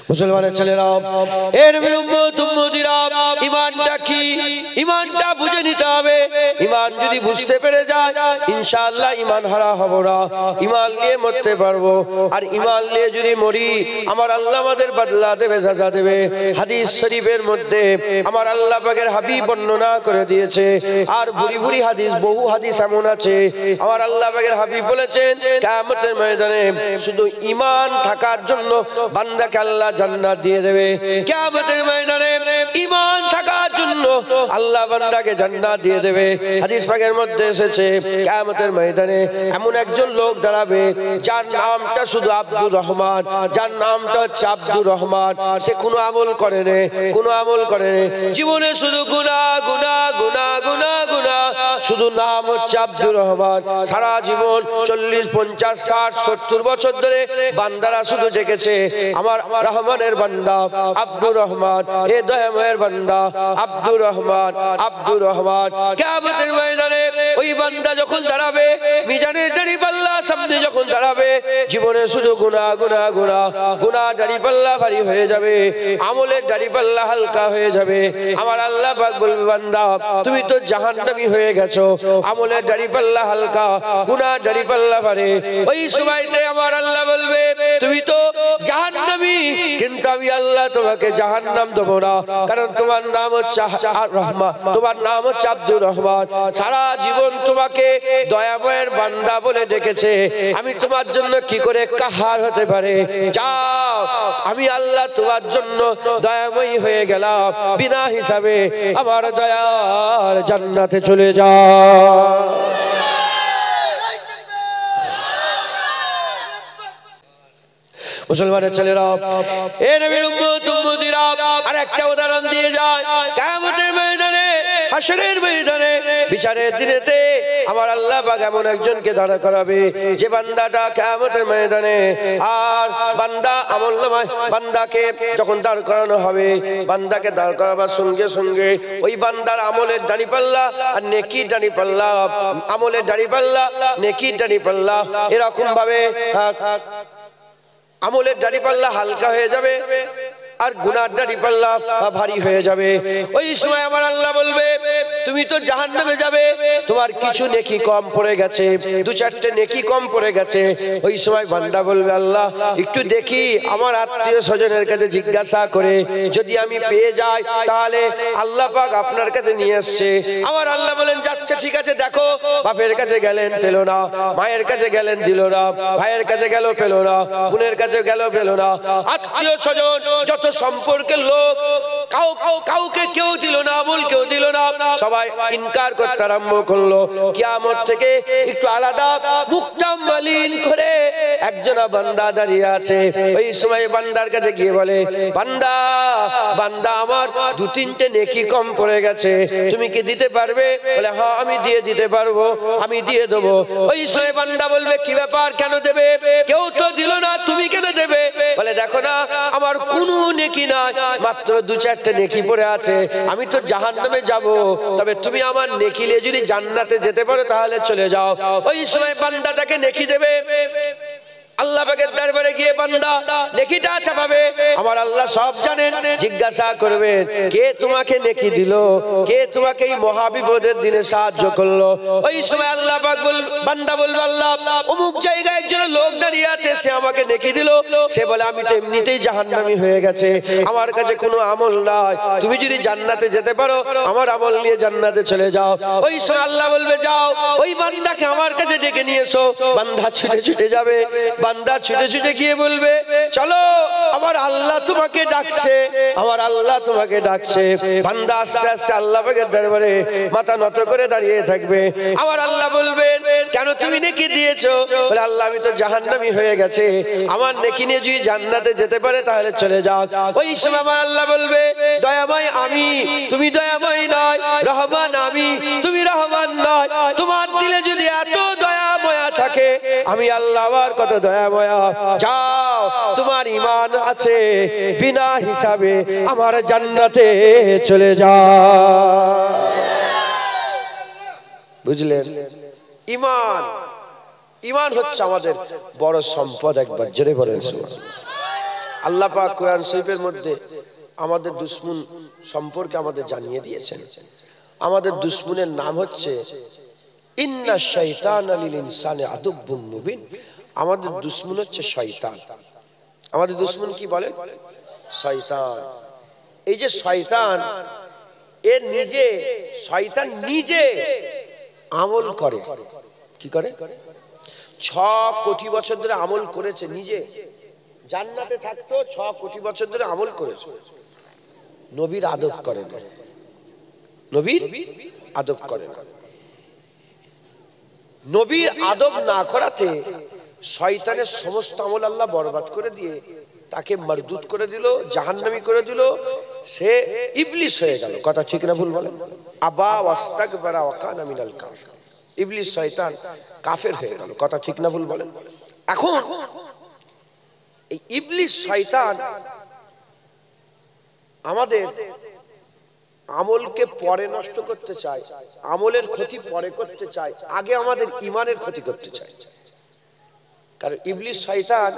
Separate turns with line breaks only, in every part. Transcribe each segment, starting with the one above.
মুসলমানের ছেলেরা, এর নবীর উম্মত উম্মতিরা, ঈমানটা কি, ঈমানটা বুঝে নিতে হবে। ঈমান যদি বুঝতে পেরে যায়, ইনশাআল্লাহ ঈমান হারা হব না, ঈমান নিয়ে মরতে পারবো। আর ঈমান নিয়ে যদি মরি, আমার আল্লাহ আমাদের বদলা দেবে, সাজা দেবে। হাদিস শরীফের মধ্যে আমার আল্লাহ পাকের হাবিব বর্ণনা করে দিয়েছে। আর ভুরি ভুরি হাদিস, বহু হাদিস এমন আছে, আমার আল্লাহ পাকের হাবিব বলেছেন, কিয়ামতের ময়দানে শুধু ঈমান থাকার জন্য বান্দাকে আল্লাহ জান্নাত দিয়ে দেবে। কিয়ামতের ময়দানে ঈমান থাকার জন্য আল্লাহ বান্দাকে জান্নাত দিয়ে দেবে। হাদিস পাকের মধ্যে এসেছে, কিয়ামতের ময়দানে এমন একজন লোক দাঁড়াবে, যার নামটা শুধু আব্দুর রহমান, যার নামটা হচ্ছে আব্দুর রহমান। সে কোনো আমল করে না, কোনো আমল করে না, জীবনে শুধু গুনাহ গুনাহ গুনাহ গুনাহ গুনাহ, শুধু নাম হচ্ছে আব্দুর রহমান। সারা জীবন 40, 50, 60, 70 বছর ধরে বান্দারা শুধু ডেকেছে, আমার রহমানের বান্দা আব্দুর রহমান, এ দয়াময়ের বান্দা আব্দুর রহমান, আব্দুর রহমান। কিয়ামতের ময়দানে ওই বান্দা যখন দাঁড়াবে, মিজানের দাঁড়িপাল্লার সামনে যখন দাঁড়াবে, জীবনে শুধু গুনাহ গুনাহ গুনাহ, গুনাহ দাঁড়িপাল্লা ভারী হয়ে যাবে, আমলের দাঁড়িপাল্লা হালকা হয়ে যাবে। আমার আল্লাহ পাক বলবে, বান্দা তুমি তো জাহান্নামী হয়ে গেছো, আমলের দাঁড়িপাল্লা হালকা, গুনাহ দাঁড়িপাল্লা ভারী। ওই সময়তে আমার আল্লাহ বলবে, তুমি তো জাহান্নামী, কিন্তু আমি আল্লাহ তোমাকে জাহান্নাম দেব না, কারণ তোমার নাম হচ্ছে রহমান, তোমার নাম হচ্ছে আব্দুর রহমান। সারা জীবন তোমাকে দয়াময়ের বান্দা বলে ডেকেছে, আমি তোমার জন্য কি করে কাহার হতে পারে? যাও, আমি আল্লাহ তোমার জন্য দয়াময়ী হয়ে গেলাম, বিনা হিসাবে আমার দয়ার জান্নাতে চলে যাও। মুসলমানের ছেলেরা, এ নবীর উম্মত উম্মতিরা, আরেকটা উদাহরণ দিয়ে যায়। কিয়ামতের ময়দানে, হাশরের ময়দানে, বিচারের দিনেতে আমার আল্লাহ পাক এমন একজনকে দাঁড় করাবে, যে বান্দাটা কিয়ামতের ময়দানে, আর বান্দা আমলনামায় বান্দাকে যখন দাঁড় করানো হবে, বান্দাকে দাঁড় করাবার সঙ্গে সঙ্গে ওই বান্দার আমলের দাঁড়িপাল্লা আর নেকির দাঁড়িপাল্লা, আমলের দাঁড়িপাল্লা নেকির দাঁড়িপাল্লা এরকম ভাবে আমলের দাঁড়িপাল্লা হালকা হয়ে যাবে, আর গুনার দাঁড়িপাল্লা ভারী হয়ে যাবে। ওই সময় আমার আল্লাহ বলবে, তুমি তো জাহান্নামে যাবে, তোমার কিছু নেকি কম পড়ে গেছে, 2-4টে নেকি কম পড়ে গেছে। ওই সময় বান্দা বলবে, আল্লাহ একটু দেখি, আমার আত্মীয় স্বজনের কাছে জিজ্ঞাসা করে যদি আমি পেয়ে যাই, তাহলে আল্লাহ পাক আপনার কাছে নিয়ে আসছে। আমার আল্লাহ বলেন, যাচ্ছে, ঠিক আছে, দেখো, বাপের কাছে গেলেন পেল না, মায়ের কাছে গেলেন দিল না, ভাইয়ের কাছে গেল পেল না, বোনের কাছে গেল পেল না, আত্মীয় স্বজন যত সম্পর্কের লোক কাউকে কেউ দিল না, আমল কেউ দিল না, সবাই ইনকার করতে আরম্ভ করলো। কিয়ামত থেকে একটু আলাদা মুখটা মলিন করে একজন বান্দা দাঁড়িয়ে আছে। ওই সময় বান্দার কাছে গিয়ে বলে, বান্দা বান্দা আমার 2-3টে নেকি কম পড়ে গেছে, তুমি কি দিতে পারবে? বলে, হ্যাঁ আমি দিয়ে দিতে পারবো, আমি দিয়ে দেবো। ওই সময় বান্দা বলবে, কি ব্যাপার, কেন দেবে? কেউ তো দিল না, তুমি কেন দেবে? বলে, দেখো না, আমার কোনো নেকি নাই, মাত্র 2-4টে নেকি পড়ে আছে, আমি তো জাহান্নামে যাব, তবে তুমি আমার নেকি নিয়ে যদি জান্নাতে যেতে পারো তাহলে চলে যাও। ওই সময় বান্দা তাকে নেকি দেবে। আল্লাহ পাকের দরবারে গিয়ে বান্দা নেকিটা চাপাবে, আমার আল্লাহ সব জানেন, জিজ্ঞাসা করবেন, কে তোমাকে নেকি দিল, কে তোমাকে এই মহাবিপদের দিনে সাহায্য করলো? ওই সময় আল্লাহ পাক বান্দা বলবে, আল্লাহ অমুক জায়গায় একজন লোক দাঁড়িয়ে আছে, সে আমাকে নেকি দিল। সে বলে, আমি তো এমনিতেই জাহান্নামী হয়ে গেছে, আমার কাছে কোনো আমল নাই, তুমি যদি জান্নাতে যেতে পারো আমার আমল নিয়ে জান্নাতে চলে যাও। ওই সময় আল্লাহ বলবে, যাও, ওই বান্দাকে আমার কাছে ডেকে নিয়ে এসো। বান্দা ছুটে ছুটে যাবে, বান্দা ছুটে ছুটে গিয়ে বলবে, চলো, আমার আল্লাহ তোমাকে ডাকছে, আমার আল্লাহ তোমাকে ডাকছে। বান্দা আস্তে আস্তে আল্লাহ পাকের দরবারে মাথা নত করে দাঁড়িয়ে থাকবে। আমার আল্লাহ বলবেন, কেন তুমি নেকি দিয়েছো? বলে, আল্লাহ আমি তো জাহান্নামী হয়ে গেছে, আমার নেকি নিয়ে যদি জান্নাতে যেতে পারে তাহলে চলে যাও। ওই সময় আমার আল্লাহ বলবে, দয়াময় আমি, তুমি দয়াময় নয়, রহমান আমি, তুমি রহমান নয়। তোমার দিলে যদি এত দয়া মায়া থাকে, আমি আল্লাহ আমার কত দয়াময়া, যাও, তোমার ঈমান আছে, বিনা হিসাবে আমার জান্নাতে চলে যাও। বুঝলেন? ঈমান, ঈমান হচ্ছে আমাদের বড় সম্পদ। একবার জোরে বলেন সুবহানাল্লাহ। আল্লাহ পাক কোরআন শরীফের মধ্যে আমাদের দুশমন সম্পর্কে আমাদের জানিয়ে দিয়েছেন। আমাদের দুশমনের নাম হচ্ছে ইন্না শাইতানা লিল ইনসানি আদুব্বুম মুবিন। আমাদের দুশমন হচ্ছে শয়তান। আমাদের দুশমন কি বলে? শয়তান। এই যে শয়তান, এর নিজে শয়তান নিজে আমল করে। কি করে? 6 কোটি বছর ধরে আমল করেছে। নিজে জান্নাতে থাকতো, 6 কোটি বছর ধরে আমল করেছে। নবীর আদব করে না, নবীর আদব করে না। নবীর আদব না করাতে শয়তানের সমস্ত আমল আল্লাহ বরবাদ করে দিয়ে তাকে মারদুদ করে দিল, জাহান্নামী করে দিল, সে ইবলিস হয়ে গেল। কথা ঠিক না ভুল বলেন? আবা ওয়াস্তাকবারা ওয়া কানা মিনাল কাফির। ইবলিস শয়তান কাফের হয়ে গেল। কথা ঠিক না ভুল বলেন? এখন এই ইবলিস শয়তান আমাদের আমলকে পরে নষ্ট করতে চায়, আমলের ক্ষতি পরে করতে চায়, আগে আমাদের ঈমানের ক্ষতি করতে চায়। কারণ ইবলিস শয়তান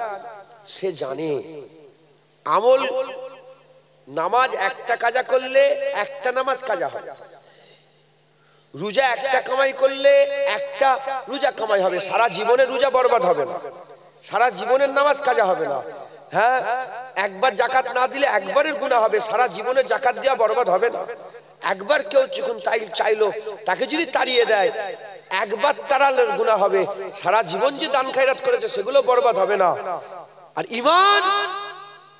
সে জানে আমল, নামাজ একটা কাজা করলে একটা নামাজ কাজা হয়, রোজা একটা কামাই করলে একটা রোজা কামাই হবে, সারা জীবনের রোজা বরবাদ হবে না, সারা জীবনের নামাজ কাজা হবে না। হ্যাঁ, একবার জাকাত না দিলে একবারের গুনাহ হবে, সারা জীবনে জাকাত দেওয়া বরবাদ হবে না। একবার কেউ যখন তাই চাইলো তাকে যদি তাড়িয়ে দেয়, একবার তাড়ালের গুনাহ হবে, সারা জীবন যে দান খায়রাত করেছে সেগুলো বরবাদ হবে না। আর ঈমান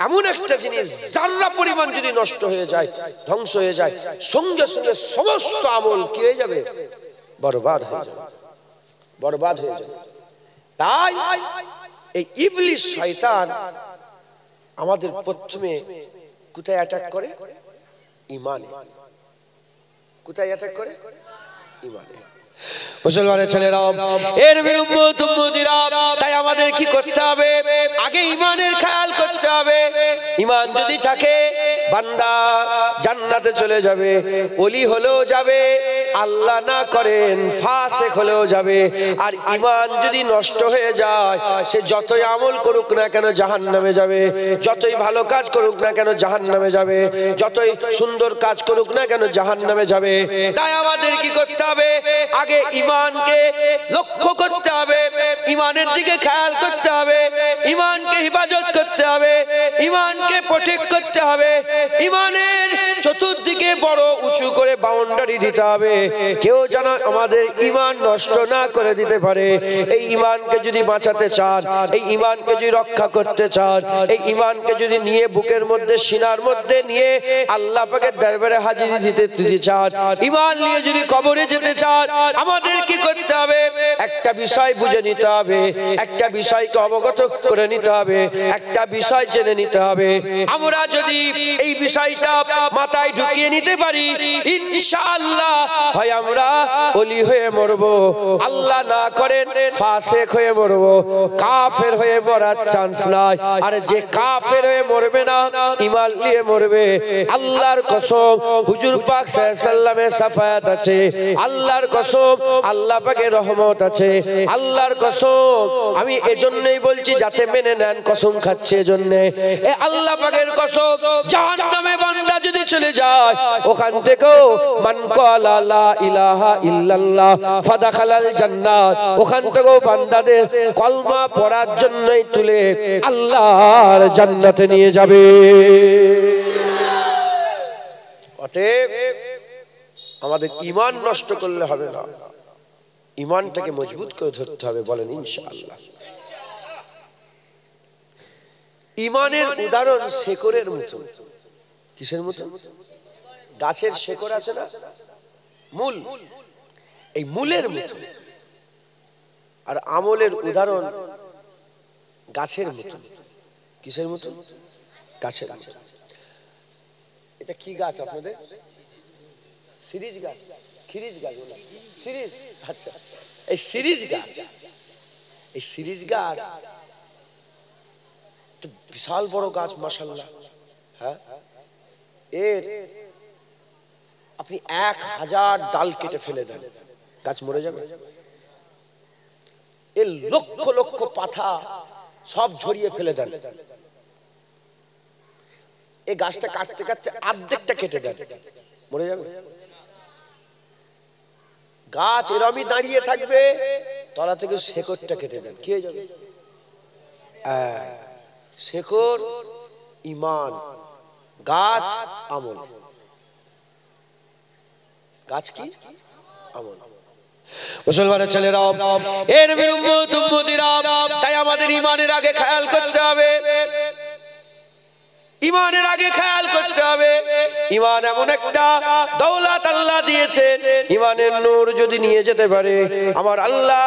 এমন একটা জিনিস, যারা পরিমাণ যদি নষ্ট হয়ে যায়, ধ্বংস হয়ে যায়, সঙ্গে সঙ্গে সমস্ত আমল কি হয়ে যাবে? বরবাদ হয়ে যাবে, বরবাদ হয়ে যাবে। তাই এই ইবলিস শয়তান আমাদের প্রথমে কোথায় অ্যাটাক করে? ঈমানে। কোথায় অ্যাটাক করে? ঈমানে। মুসলমানের ছেলেরা, এর উম্মত উম্মতিরা, তাই আমাদের কি করতে হবে? আগে ঈমানের খেয়াল করতে হবে। ঈমান যদি থাকে, বান্দা জান্নাতে চলে যাবে, ওলি হলেও যাবে, আল্লাহ না করেন ফাসিক হলেও যাবে। আর ঈমান যদি নষ্ট হয়ে যায়, সে যতই আমল করুক না কেন জাহান্নামে যাবে, যতই ভালো কাজ করুক না কেন জাহান্নামে যাবে, যতই সুন্দর কাজ করুক না কেন জাহান্নামে যাবে। তাই আমাদের কি করতে হবে? আগে ঈমানকে লক্ষ্য করতে হবে, ঈমানের দিকে খেয়াল করতে হবে, ঈমানকে হিফাজত করতে হবে, ঈমানকে প্রোটেক্ট করতে হবে, ঈমানের চতুর্দিকে বড় উঁচু করে বাউন্ডারি দিতে হবে, কেউ যেন আমাদের ঈমান নষ্ট না করে দিতে পারে। এই ঈমানকে যদি বাঁচাতে চান, এই ঈমানকে যদি রক্ষা করতে চান, এই ঈমানকে যদি নিয়ে বুকের মধ্যে সিনার মধ্যে নিয়ে আল্লাহ পাকের দরবারে হাজিরি দিতে চান, ঈমান নিয়ে যদি কবরে যেতে চান, আমাদের কি করতে হবে? একটা বিষয় বুঝে নিতে হবে, একটা বিষয়কে অবগত করে নিতে হবে, একটা বিষয় জেনে নিতে হবে। আমরা যদি এই বিষয়টা মাথায় ঢুকিয়ে নিতে পারি, ইনশাআল্লাহ হয় আমরা ওলি হয়ে মরব, আল্লাহ না করেন ফাসিক হয়ে মরব, কাফের হয়ে মরার চান্স নাই। আর যে কাফের হয়ে মরবে না, ঈমান নিয়ে মরবে, আল্লাহর কসম, হুজুর পাক সাল্লাল্লাহু আলাইহি ওয়াসাল্লামের শাফায়াত আছে, আল্লাহর কসম, আল্লাহ পাকের রহমত আছে, আল্লাহর কসম। আমি এজন্যই বলছি যাতে মেনে নেন, কসম খাচ্ছে এজন্য, এ আল্লাহ পাকের কসম, জাহান্নামে বান্দা যদি চলে যায়, ওখান থেকেও মান ক্বালা লা ইলাহা ইল্লাল্লাহ ফাদাখালাল জান্নাত, ওখান থেকেও বান্দাদের কলমা পড়ার জন্যই তুলে আল্লাহর জান্নাতে নিয়ে যাবে। অতএব আমাদের ঈমান নষ্ট করলে হবে না, ঈমানটাকে মজবুত করে ধরতে হবে। বলেন ইনশাআল্লাহ। ঈমানের উদাহরণ শেকড়ের মতো। কিসের মতো? গাছের শেকড় আছে না, মূল, এই মূলের মতো। আর আমলের উদাহরণ গাছের মতো। কিসের মতো? গাছের মতো। এটা কি গাছ আপনাদের? সিরিজ গাছ, খিরিজ গাছ, সিরিজ। আচ্ছা, এই সিরিজ গাছ, এই সিরিজ গাছ বিশাল বড় গাছ, মাশাআল্লাহ। হ্যাঁ, এর আপনি 1000 ডাল কেটে ফেলে দেন, গাছ মরে যাবে। এর লক্ষ লক্ষ পাতা সব ঝরিয়ে ফেলে দেন, এই গাছটা কাটতে কাটতে অর্ধেকটা কেটে দেন, মরে যাবে। গাছ এরমই দাঁড়িয়ে থাকবে, তলা থেকে শেকড়টা কেটে দেন, কি হয়ে যাবে? শেকড় ঈমান, গাছ আমল। গাছ কি? আমল। মুসলমানের ছেলেরা, এ নবীর উম্মত উম্মতিরা, তাই আমাদের ঈমানের আগে খেয়াল করতে হবে, ঈমানের আগে খেয়াল করতে হবে। ঈমান এমন একটা দৌলত আল্লাহ দিয়েছেন, ঈমানের নূর যদি নিয়ে যেতে পারে আমার আল্লাহ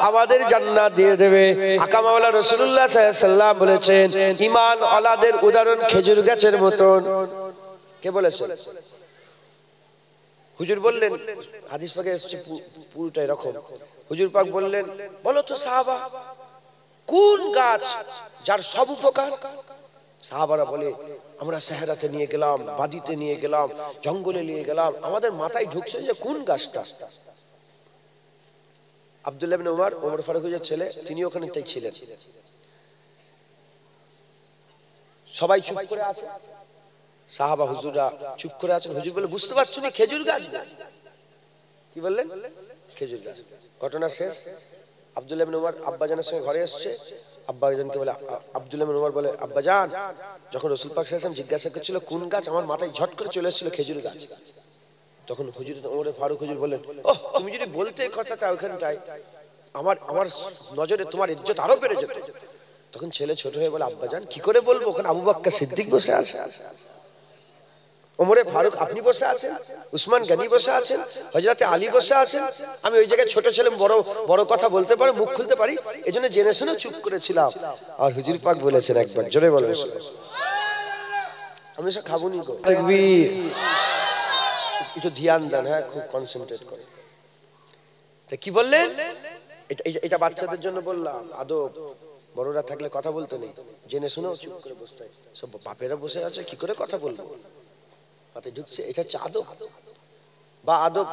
আমাদের জান্নাত দিয়ে দেবে। আকা মাওলা রাসূলুল্লাহ সাল্লাল্লাহু আলাইহি ওয়াসাল্লাম বলেছেন, ঈমান ওয়ালাদের উদাহরণ খেজুর গাছের মতন। কে বলেছেন? হুজুর বললেন, হাদিস পাকে এসেছে পুরোটা এরকম। হুজুর পাক বললেন, বলো তো সাহাবা, কোন গাছ যার সব উপকার? সাহাবারা বলে, আমরা সেহরাতে নিয়ে গেলাম, বাদিতে নিয়ে গেলাম, জঙ্গলে নিয়ে গেলাম, আমাদের মাথায় ঢুকছে যে কোন গাছটা। আব্দুল্লাহ ইবনে উমর, ওমর ফারুকের ছেলে, তিনি ওখানে তাই ছিলেন। সবাই চুপ করে আছে, সাহাবা হুজুররা চুপ করে আছেন। হুজুর বলে, বুঝতে পারছো না খেজুর গাছ? কি বললেন? খেজুর গাছ। ঘটনা শেষ। আব্দুল্লাহ ইবনে উমর আব্বাজানের সঙ্গে ঘরে এসেছে। আব্বাজানকে বলে, আব্দুল্লাহ ইবনে উমর বলে, আব্বাজান, যখন রাসূল পাক সাল্লাল্লাহু আলাইহি ওয়াসাল্লাম জিজ্ঞাসা করছিল কোন গাছ, আমার মাথায় ঝট করে চলে এসেছিল খেজুর গাছ। তখন হুজুর ওমর ফারুক হুজুর বললেন, ওহ, তুমি যদি বলতে কথাটা ওখানটায়, আমার নজরে তোমার ইজ্জত আরো বেড়ে যেত। তখন ছেলে ছোট হয়ে বলে, আব্বাজান কি করে বলবো, ওখানে আবু বকর সিদ্দিক বসে আছে, ওমরে ফারুক আপনি বসে আছেন, উসমান গনি বসে আছেন, হযরতে আলী বসে আছেন, আমি ওই জায়গায় ছোট ছেলে, বড় বড় কথা বলতে পারি, মুখ খুলতে পারি, এজন্য জেনে শুনে চুপ করেছিলাম। আর হুজুর পাক বলেছেন, একবার জোরে বলেন সুবহানাল্লাহ। আমি সব খাবো নি গো, তাকবীর। একটু ধ্যান দেন, হ্যাঁ, খুব কনসেন্ট্রেট করে। তা কি বললেন? এটা বাচ্চাদের জন্য বললাম, আদব। বড়রা থাকলে কথা বলতে নেই, জেনে শুনেও চুপ করে বসতে হয়। সব বাপেরা বসে আছে, কি করে কথা বলবো, মাথায় ঢুকছে। এটা হচ্ছে আদব বা আদব,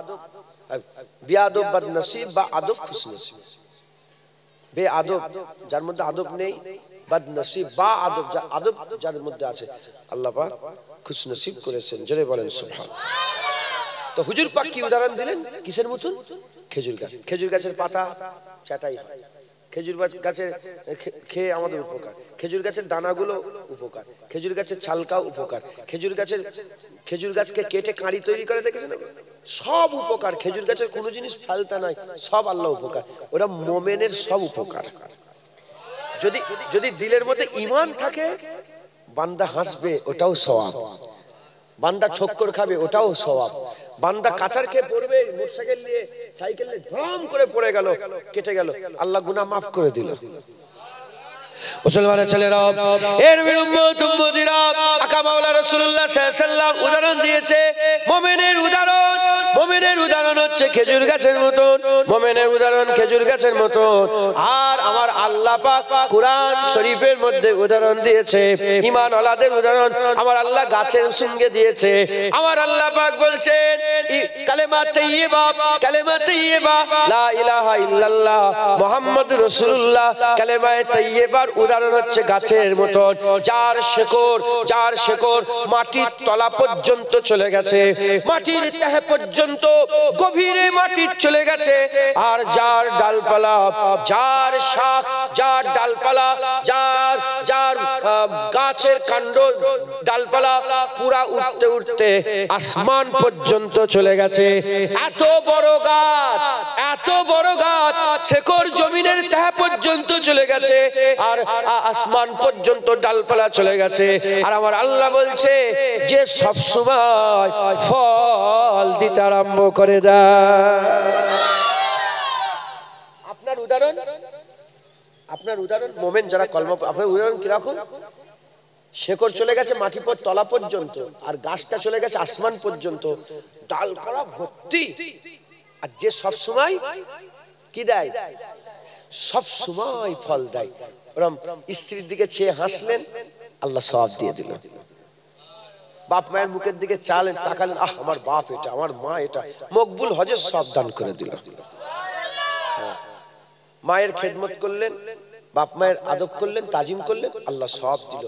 বেআদব বদনসিব বা আদব খুশনসিব। বেআদব যার মধ্যে আদব নেই, বদনসিব বা আদব আদব যার মধ্যে আছে, আল্লাহ পাক খুশনসিব করেছেন। জোরে বলেন সুবহানাল্লাহ। তো হুজুর পাক কি উদাহরণ দিলেন? কিসের মতন? খেজুর গাছ। খেজুর গাছের পাতা চাটাই হয়, খেজুর গাছের খেয়ে আমাদের উপকার, খেজুর গাছের দানাগুলো উপকার, খেজুর গাছের ছালকাও উপকার, খেজুর গাছকে কেটে কাঁড়ি তৈরি করে দেখেছেন, সব উপকার। খেজুর গাছের কোনো জিনিস ফালতা নাই, সব আল্লাহ উপকার। ওরা মোমেনের সব উপকার। যদি দিলের মধ্যে ঈমান থাকে, বান্দা হাসবে, ওটাও সওয়াব। বান্দা ঠক্কর খাবে, ওটাও সওয়াব। বান্দা কাচার খেয়ে পড়বে, মোটরসাইকেল নিয়ে, সাইকেল নিয়ে ধম করে পড়ে গেল, কেটে গেল, আল্লাহ গুনাহ মাফ করে দিল। মুসলমানের ছেলেরা, এর নবীর উম্মত উম্মতিরা, আকা মাওলা রাসূলুল্লাহ সাল্লাল্লাহু আলাইহি ওয়াসাল্লাম উদাহরণ দিয়েছে। মুমিনের উদাহরণ হচ্ছে খেজুর গাছের মতন, মুমিনের উদাহরণ খেজুর গাছের মতন। আর আমার আল্লাহ পাক কুরআন শরীফের মধ্যে উদাহরণ দিয়েছে, ঈমান ওয়ালাদের উদাহরণ আমার আল্লাহ গাছের সঙ্গে দিয়েছে। আমার আল্লাহ পাক বলছেন, কালেমা তাইয়্যিবা লা ইলাহা ইল্লাল্লাহ মুহাম্মাদুর রাসূলুল্লাহ, কালেমায়ে তাইয়্যিবার উদাহরণ হচ্ছে গাছের মতন, যার শেকড় মাটির তলা পর্যন্ত চলে গেছে, মাটির তহে পর্যন্ত, গভীরে মাটির চলে গেছে। আর যার ডালপালা, যার শাখ, যার ডালপালা, যার গাছের কাণ্ড ডালপালা পুরা উঠতে উঠতে আসমান পর্যন্ত চলে গেছে। এত বড় গাছ, শেকড় জমিনের তহে পর্যন্ত চলে গেছে, আর আসমান পর্যন্ত ডালপালা চলে গেছে। আর আমার আল্লাহ বলছে যে সব সময় ফল দিতে আরম্ভ করে দেয়। আপনার উদাহরণ মোমেন যারা কলমা, আপনার উদাহরণ কিরকম? শেকড় চলে গেছে মাটি পর তলা পর্যন্ত, আর গাছটা চলে গেছে আসমান পর্যন্ত, ডালপালা ভর্তি। আর যে সব সময় কি দেয়? সব সময় ফল দেয়। ওরম স্ত্রীর দিকে চেয়ে হাসলেন, আল্লাহ সওয়াব দিয়ে দিল। বাপ মায়ের মুখের দিকে চালেন, তাকালেন, আহ আমার বাপ এটা, আমার মা এটা, মকবুল হজের সব দান করে দিল। মায়ের খেদমত করলেন, বাপ মায়ের আদব করলেন, তাজিম করলেন, আল্লাহ সওয়াব দিল।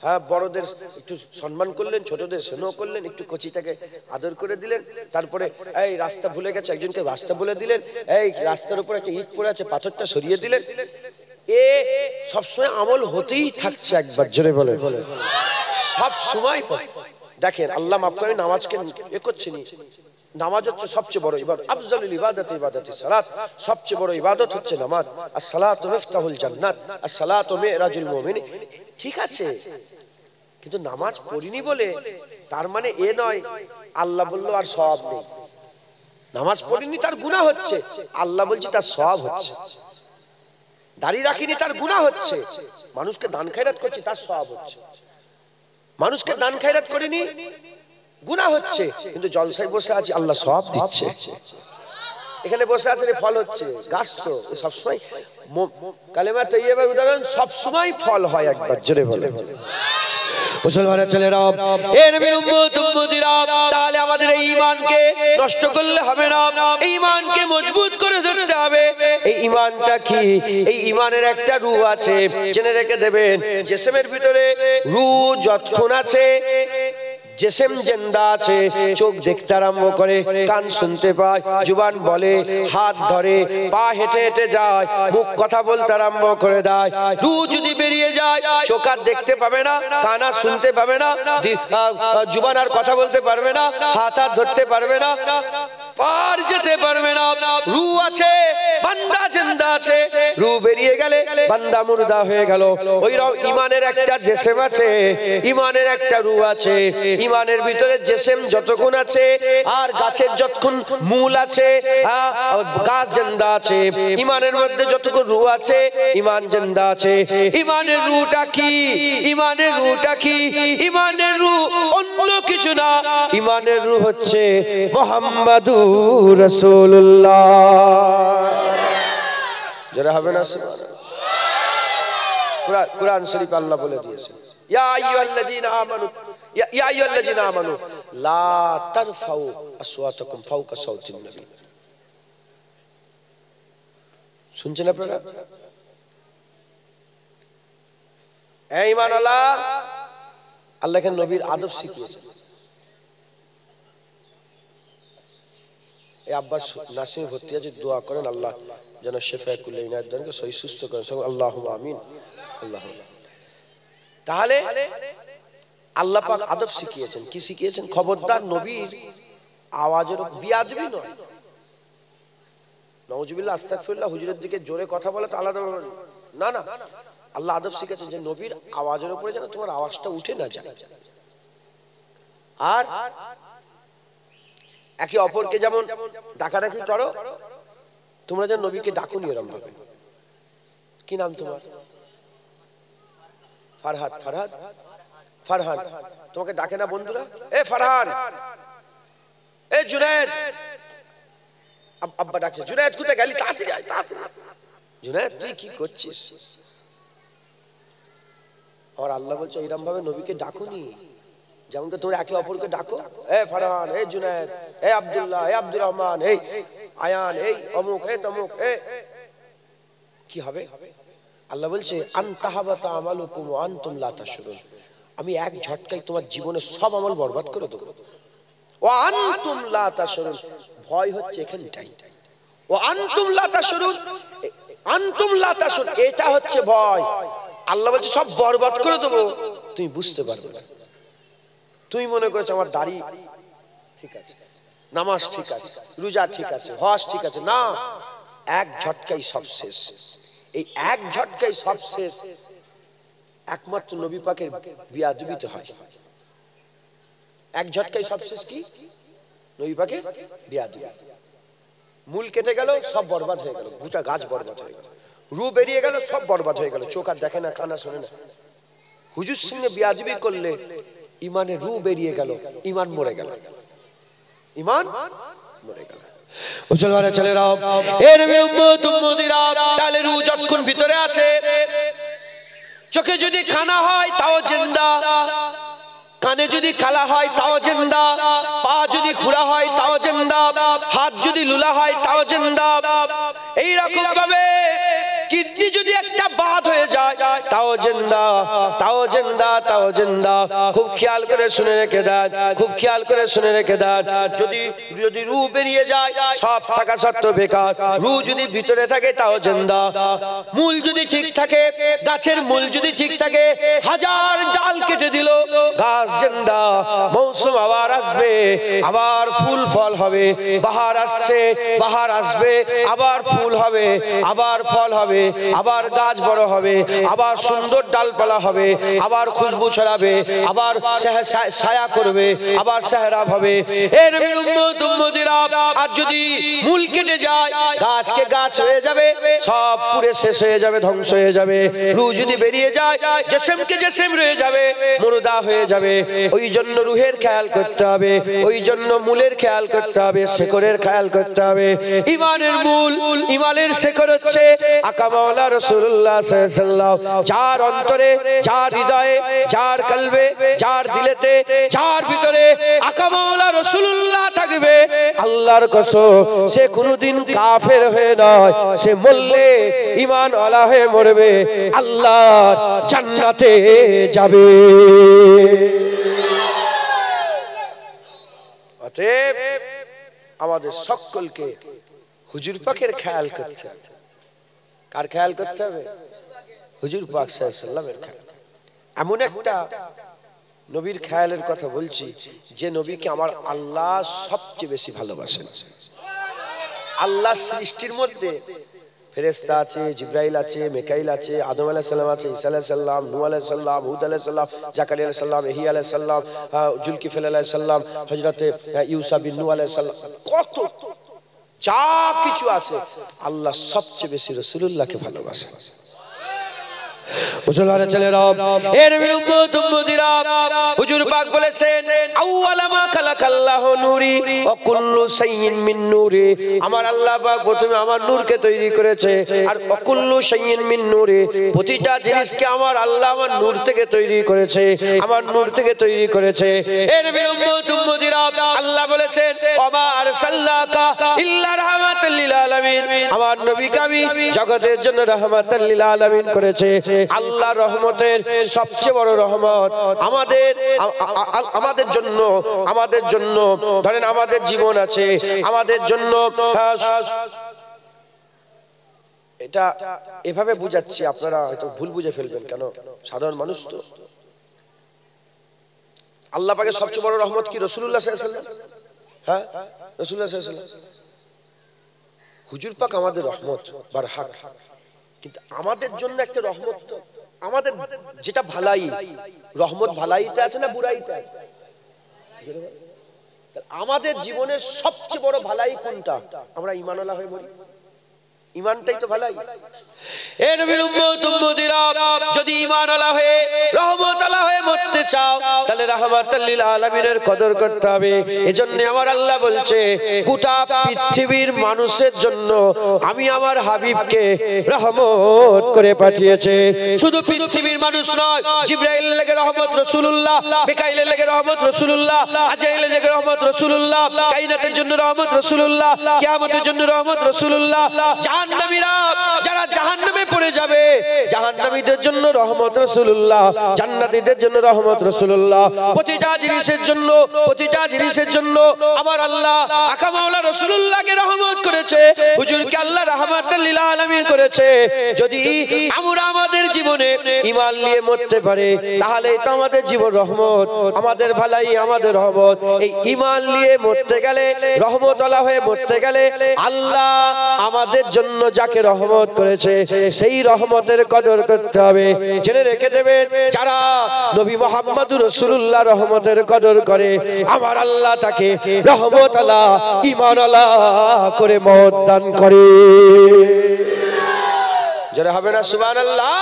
হ্যাঁ, বড়দের একটু সম্মান করলেন, ছোটদের স্নেহ করলেন, একটু কচিটাকে আদর করে দিলেন, তারপরে এই রাস্তা ভুলে গেছে একজনকে রাস্তা বলে দিলেন, এই রাস্তার উপর একটা ইট পড়ে আছে পাথরটা সরিয়ে দিলেন। এ সবসময় আমল হতেই থাকছে। একবার জোরে বলে সব সময়। দেখেন আল্লাহ মাফ করে, নামাজকে এ করছে নি, নামাজ হচ্ছে সবচেয়ে বড় ইবাদত, আফজালুল ইবাদাতি ইবাদাতি সালাত, সবচেয়ে বড় ইবাদত হচ্ছে নামাজ। as-সালাতু মিফতাহুল জান্নাত, as-সালাতু মিরাজুল মুমিন। ঠিক আছে, কিন্তু নামাজ পড়িনি বলে তার মানে এ নয় আল্লাহ বললো আর সওয়াব নেই। নামাজ পড়িনি তার গুনাহ হচ্ছে, আল্লাহ বলছি তার সওয়াব হচ্ছে। দাড়ি রাখিনি তার গুনাহ হচ্ছে, মানুষকে দান খয়রাত করছি তার সওয়াব হচ্ছে। মানুষকে দান খয়রাত করিনি গুনাহ হচ্ছে, কিন্তু জলসায় বসে আছি আল্লাহ সওয়াব দিচ্ছে। এখানে বসে আছেন ফল হচ্ছে, গাছ তো সবসময় কালেমা তাইয়্যিবার উদাহরণ সবসময় ফল হয়। একবার জোরে বলে মুসলমানের ছেলেরা, এ নবীর উম্মত উম্মতিরা, তাহলে আমাদের এই ঈমানকে নষ্ট করলে হবে না, এই ঈমানকে মজবুত করে ধরতে হবে। এই ঈমানটা কি? এই ঈমানের একটা রূহ আছে, জেনে রেখে দেবেন। জিসমের ভিতরে রূহ যতক্ষণ আছে, জিসম জিন্দা আছে, চোখ দেখতে আরম্ভ করে, কান শুনতে পায়, জুবান বলে, হাত ধরে, পা হেঁটে হেঁটে যায়, মুখ কথা বলতে আরম্ভ করে দেয়। রূহ যদি বেরিয়ে যায়, চোখ আর দেখতে পাবে না, কান আর শুনতে পাবে না, জুবান আর কথা বলতে পারবে না, হাত আর ধরতে পারবে না, পার যেতে পারবে না। রূহ আছে, বান্দা জিন্দা আছে, রূহ বেরিয়ে গেলে বান্দা মুর্দা হয়ে গেল। ওইরকম ঈমানের একটা জিসম আছে, ঈমানের একটা রূহ আছে। ঈমানের ভিতরে জিসম যতক্ষণ আছে আর গাছের যতক্ষণ মূল আছে, গাছ জিন্দা আছে। ঈমানের মধ্যে যতক্ষণ রূহ আছে, ঈমান জিন্দা আছে। ঈমানের রূহটা কি? ঈমানের রূহটা কি? ঈমানের রূহ অন্য কিছু না, ঈমানের রূহ হচ্ছে মুহাম্মাদুর রাসূলুল্লাহ। যারা হবে না, কুরআন শরীফ আল্লাহ বলে দিয়েছে, ইয়া আইয়ুহাল্লাযীনা আমানু, ইয়া আইয়ুহাল্লাযীনা আমানু লা তারফাউ আসওয়াতাকুম ফাওকা সাওতিন নবী। শুনছেন আপনারা? এই ঈমানওয়ালা, আল্লাহ এখানে নবীর আদব শিখিয়েছেন। এই আব্বাস নাসিম ভর্তি আছে, দোয়া করেন আল্লাহ যেন শিফায়ে কুল্লি ইনায়াত দানকে সহি সুস্থ করেন, আল্লাহুম্মা আমিন। আল্লাহুম্মা। তাহলে আল্লাহ পাক আদব শিখিয়েছেন। কি শিখিয়েছেন? খবরদার নবীর আওয়াজের বিয়াদবি নয়। নাউজুবিল্লাহ, আস্তাগফিরুল্লাহ, হুজুরের দিকে জোরে কথা বলে তো আলাদা না, না। আল্লাহ আদব শিখিয়েছেন যে নবীর আওয়াজের উপরে যেন তোমার আওয়াজটা উঠে না যায়। আর একে অপরকে যেমন ডাকাডাকি করো, তোমরা যেন নবীকে ডাকুনি এরকম ভাবে। কি নাম তোমার? ফারহাদ। ফারহাদ, ফারহান। তোমাকে ডাকে না বন্ধুরা, এ ফারহান, এ জুনায়েদ। আব্বা ডাকছে, জুনায়েদ কোথায় গেলি? তাড়াতাড়ি আয়, তাড়াতাড়ি। জুনায়েদ তুই কি করছিস? আর আল্লাহ বলছে এরকম ভাবে নবীকে ডাকুনি যেমন তোমরা একে অপরকে ডাকো। এ ফারহান, এ জুনায়েদ, এ আব্দুল্লাহ, এ আব্দুর রহমান, এই আয়ান, এই অমুক, এ তমুক। এ কি হবে? আল্লাহ বলছে আনতাহাবাতা আমালুকুম ওয়া আনতুম লা তাশউরুন, আমি এক ঝটকায় তোমার জীবনের সব আমল বরবাদ করে দেব। ওয়া আনতুম লা তাশউরুন, ভয় হচ্ছে এখানটাই। ওয়া আনতুম লা তাশউরুন, আনতুম লা তাশউরুন, এটা হচ্ছে ভয়। আল্লাহ বলছে সব বরবাদ করে দেব, তুমি বুঝতে পারবে না। তুমি মনে করছো আমার দাড়ি ঠিক আছে, নামাজ ঠিক আছে, রোজা ঠিক আছে, হজ ঠিক আছে। না, এক ঝটকায় সব শেষ। এই এক ঝটকায় সব শেষ একমাত্র নবী পাকের বিয়াদবিতে হয়। এক ঝটকায় সব শেষ কি? নবী পাকের বিয়াদবি। মূল কেটে গেল, সব বরবাদ হয়ে গেল, গোটা গাছ বরবাদ হয়ে গেল। রূহ বেরিয়ে গেল, সব বরবাদ হয়ে গেল। চোখ আর দেখে না, কানা শোনে না। হুজুর সঙ্গে বিয়াদবি করলে ইমানের রূহ বেরিয়ে গেল, ইমান মরে গেল, ইমান মরে গেল। মুসলমানের ছেলেরা, এর উম্মত উম্মতিরা, তাহলে রূহ যতক্ষণ ভিতরে আছে, চোখে যদি কানা হয় তাও জিন্দা, কানে যদি কালা হয় তাও জিন্দা, পা যদি খুঁড়া হয় তাও জিন্দা, হাত যদি লুলা হয় তাও জিন্দা। এইরকম ভাবে কিডনি যদি একটা বাদ হয়ে যায় তাও তাও জিন্দা, তাও জিন্দা, তাও জিন্দা। খুব খেয়াল করে শুনে রেখে দেন, খুব খেয়াল করে শুনে রেখে দেন। যদি যদি রূহ বেরিয়ে যায় সব থাকা সত্ত্বেও বেকার। রূহ যদি ভিতরে থাকে তাও জিন্দা। মূল যদি ঠিক থাকে, গাছের মূল যদি ঠিক থাকে, হাজার ডাল কেটে দিল, গাছ জিন্দা। মৌসুম আবার আসবে, আবার ফুল ফল হবে। বাহার আসছে, বাহার আসবে, আবার ফুল হবে, আবার ফল হবে, আবার গাছ বড় হবে, আবার সুন্দর ডালপালা হবে, আবার খুশবু ছড়াবে, আবার ছায়া করবে, আবার সেহরাব হবে। এ নবীর উম্মত উম্মতিরা, আর যদি মূল কেটে যায় গাছকে গাছ হয়ে যাবে, সব পুড়ে শেষ হয়ে যাবে, ধ্বংস হয়ে যাবে। রূহ যদি বেরিয়ে যায় জিসমকে জিসম রয়ে যাবে, মুর্দা হয়ে যাবে। ওই জন্য রূহের খেয়াল করতে হবে, ওই জন্য মূলের খেয়াল করতে হবে, শেকড়ের খেয়াল করতে হবে। ঈমানের মূল, ঈমানের শেকড় হচ্ছে আকা মাওলা রাসূলুল্লাহ সাল্লাল্লাহু আলাইহি ওয়াসাল্লাম। যার অন্তরে, যার হৃদয়ে, যার কলবে, যার দিলেতে, যার ভিতরে আকা মাওলা রাসূলুল্লাহ থাকবে, আল্লাহর কসম সে কোনোদিন কাফের হয়ে নয়, সে মরলে ঈমান ওয়ালা হয়ে মরবে, আল্লাহর জান্নাতে যাবে। অতএব আমাদের সকলকে হুজুর পাকের খেয়াল করতে হবে। কার খেয়াল করতে হবে? হুজুর পাক সাল্লাল্লাহু আলাইহি ওয়াসাল্লামের খেয়াল। এমন একটা নবীর খেয়ালের কথা বলছি যে নবীকে আমার আল্লাহ সবচেয়ে বেশি ভালোবাসেন। আল্লাহ সৃষ্টির মধ্যে ফেরেশতা আছে, জিবরাইল আছে, মিকাইল আছে, আদম আলাইহিস সালাম আছে, ঈসা আলাইহিস সালাম, নূহ আলাইহিস সালাম, হুদ আলাইহিস সালাম, জাকারিয়া আলাইহিস সালাম, ইহইয়া আলাইহিস সালাম, জুলকিফল আলাইহিস সালাম, হযরতে ইউসা বিন নূহ আলাইহিস সালাম, কত যা কিছু আছে, আল্লাহ সবচেয়ে বেশি রাসূলুল্লাহকে ভালোবাসেন। মুসলমানের ছেলেরা, এ নবীর উম্মত উম্মতিরা, হুজুর পাক বলেছেন আউয়ালা মা খালাকাল্লাহু নূরি ওয়া কুল্লু শাইইন মিন নূরি। আমার আল্লাহ পাক প্রথমে আমার নূরকে তৈরি করেছে, আর ওয়া কুল্লু শাইইন মিন নূরি, প্রতিটা জিনিসকে আমার আল্লাহ আমার নূর থেকে তৈরি করেছে, আমার নূর থেকে তৈরি করেছে। এ নবীর উম্মত উম্মতিরা, আল্লাহ বলেছেন ওয়া মা আরসালনাকা ইল্লা রাহমাতাল লিল আলামিন, আমার নবীকে আমি জগতের জন্য রাহমাতাল লিল আলামিন করেছে। আল্লাহ রহমতের সবচেয়ে বড় রহমত আমাদের জন্য, আমাদের জন্য ধরেন আমাদের জীবন আছে, আমাদের জন্য এটা এভাবে বুঝাচ্ছি, আপনারা হয়তো ভুল বুঝে ফেলবেন, কেন সাধারণ মানুষ তো। আল্লাহ পাকের সবচেয়ে বড় রহমত কি? রাসূলুল্লাহ সাল্লাল্লাহু আলাইহি ওয়াসাল্লাম। হ্যাঁ, রাসূলুল্লাহ সাল্লাল্লাহু আলাইহি ওয়াসাল্লাম। হুজুর পাক আমাদের রহমত বারহাক, কিন্তু আমাদের জন্য একটা রহমত, তো আমাদের যেটা ভালাই, রহমত ভালাইতে আছে না বুরাইতে আছে? আমাদের জীবনের সবচেয়ে বড় ভালাই কোনটা? আমরা ঈমানওয়ালা হয়ে মরি, ঈমানটাই তো ভালাই। এ নবীর উম্মত উম্মতিরা, যদি ঈমানওয়ালা হয়ে রহমতওয়ালা হয়ে মরতে চাও, তাহলে রাহমাতাল লিল আলামিনের কদর করতে হবে। এজন্য আমার আল্লাহ বলছে গোটা পৃথিবীর মানুষের জন্য আমি আমার হাবিবকে রহমত করে পাঠিয়েছে। শুধু পৃথিবীর মানুষ নয়, জিবরাইলের লাগে রহমত রাসূলুল্লাহ, মিকাইলের লাগে রহমত রাসূলুল্লাহ, আজরাইলের লাগে রহমত রাসূলুল্লাহ, কায়নাতের জন্য রহমত রাসূলুল্লাহ, কিয়ামতের জন্য রহমত রাসূলুল্লাহ, জাহান্নামীরা যারা জাহান্নামে পড়ে যাবে, জাহান্নামীদের জন্য রহমত রাসূলুল্লাহ, জান্নাতীদের জন্য রহমত রাসূলুল্লাহ। প্রতিটা জিনিসের জন্য, প্রতিটা জিনিসের জন্য আমার আল্লাহ আকা মাওলা রাসূলুল্লাহকে রহমত করেছে, হুজুরকে আল্লাহ রাহমাতাল লিল আলামিন করেছে। যদি আমরা আমাদের জীবনে ঈমান নিয়ে মরতে পারে, তাহলে এটা আমাদের জীবন রহমত, আমাদের ভালাই, আমাদের রহমত। এই ঈমান নিয়ে মরতে গেলে, রহমতওয়ালা হয়ে মরতে গেলে, আল্লাহ আমাদের জন্য যাকে রহমত করেছে সেই রহমতের কদর করতে হবে। জেনে রেখে দেবেন, যারা নবী মুহাম্মদুর রাসূলুল্লাহ রহমতের কদর করে, আমার আল্লাহ তাকে রহমতওয়ালা, ঈমানওয়ালা করে মওত দান করে। যারা হবে না সুবহানাল্লাহ।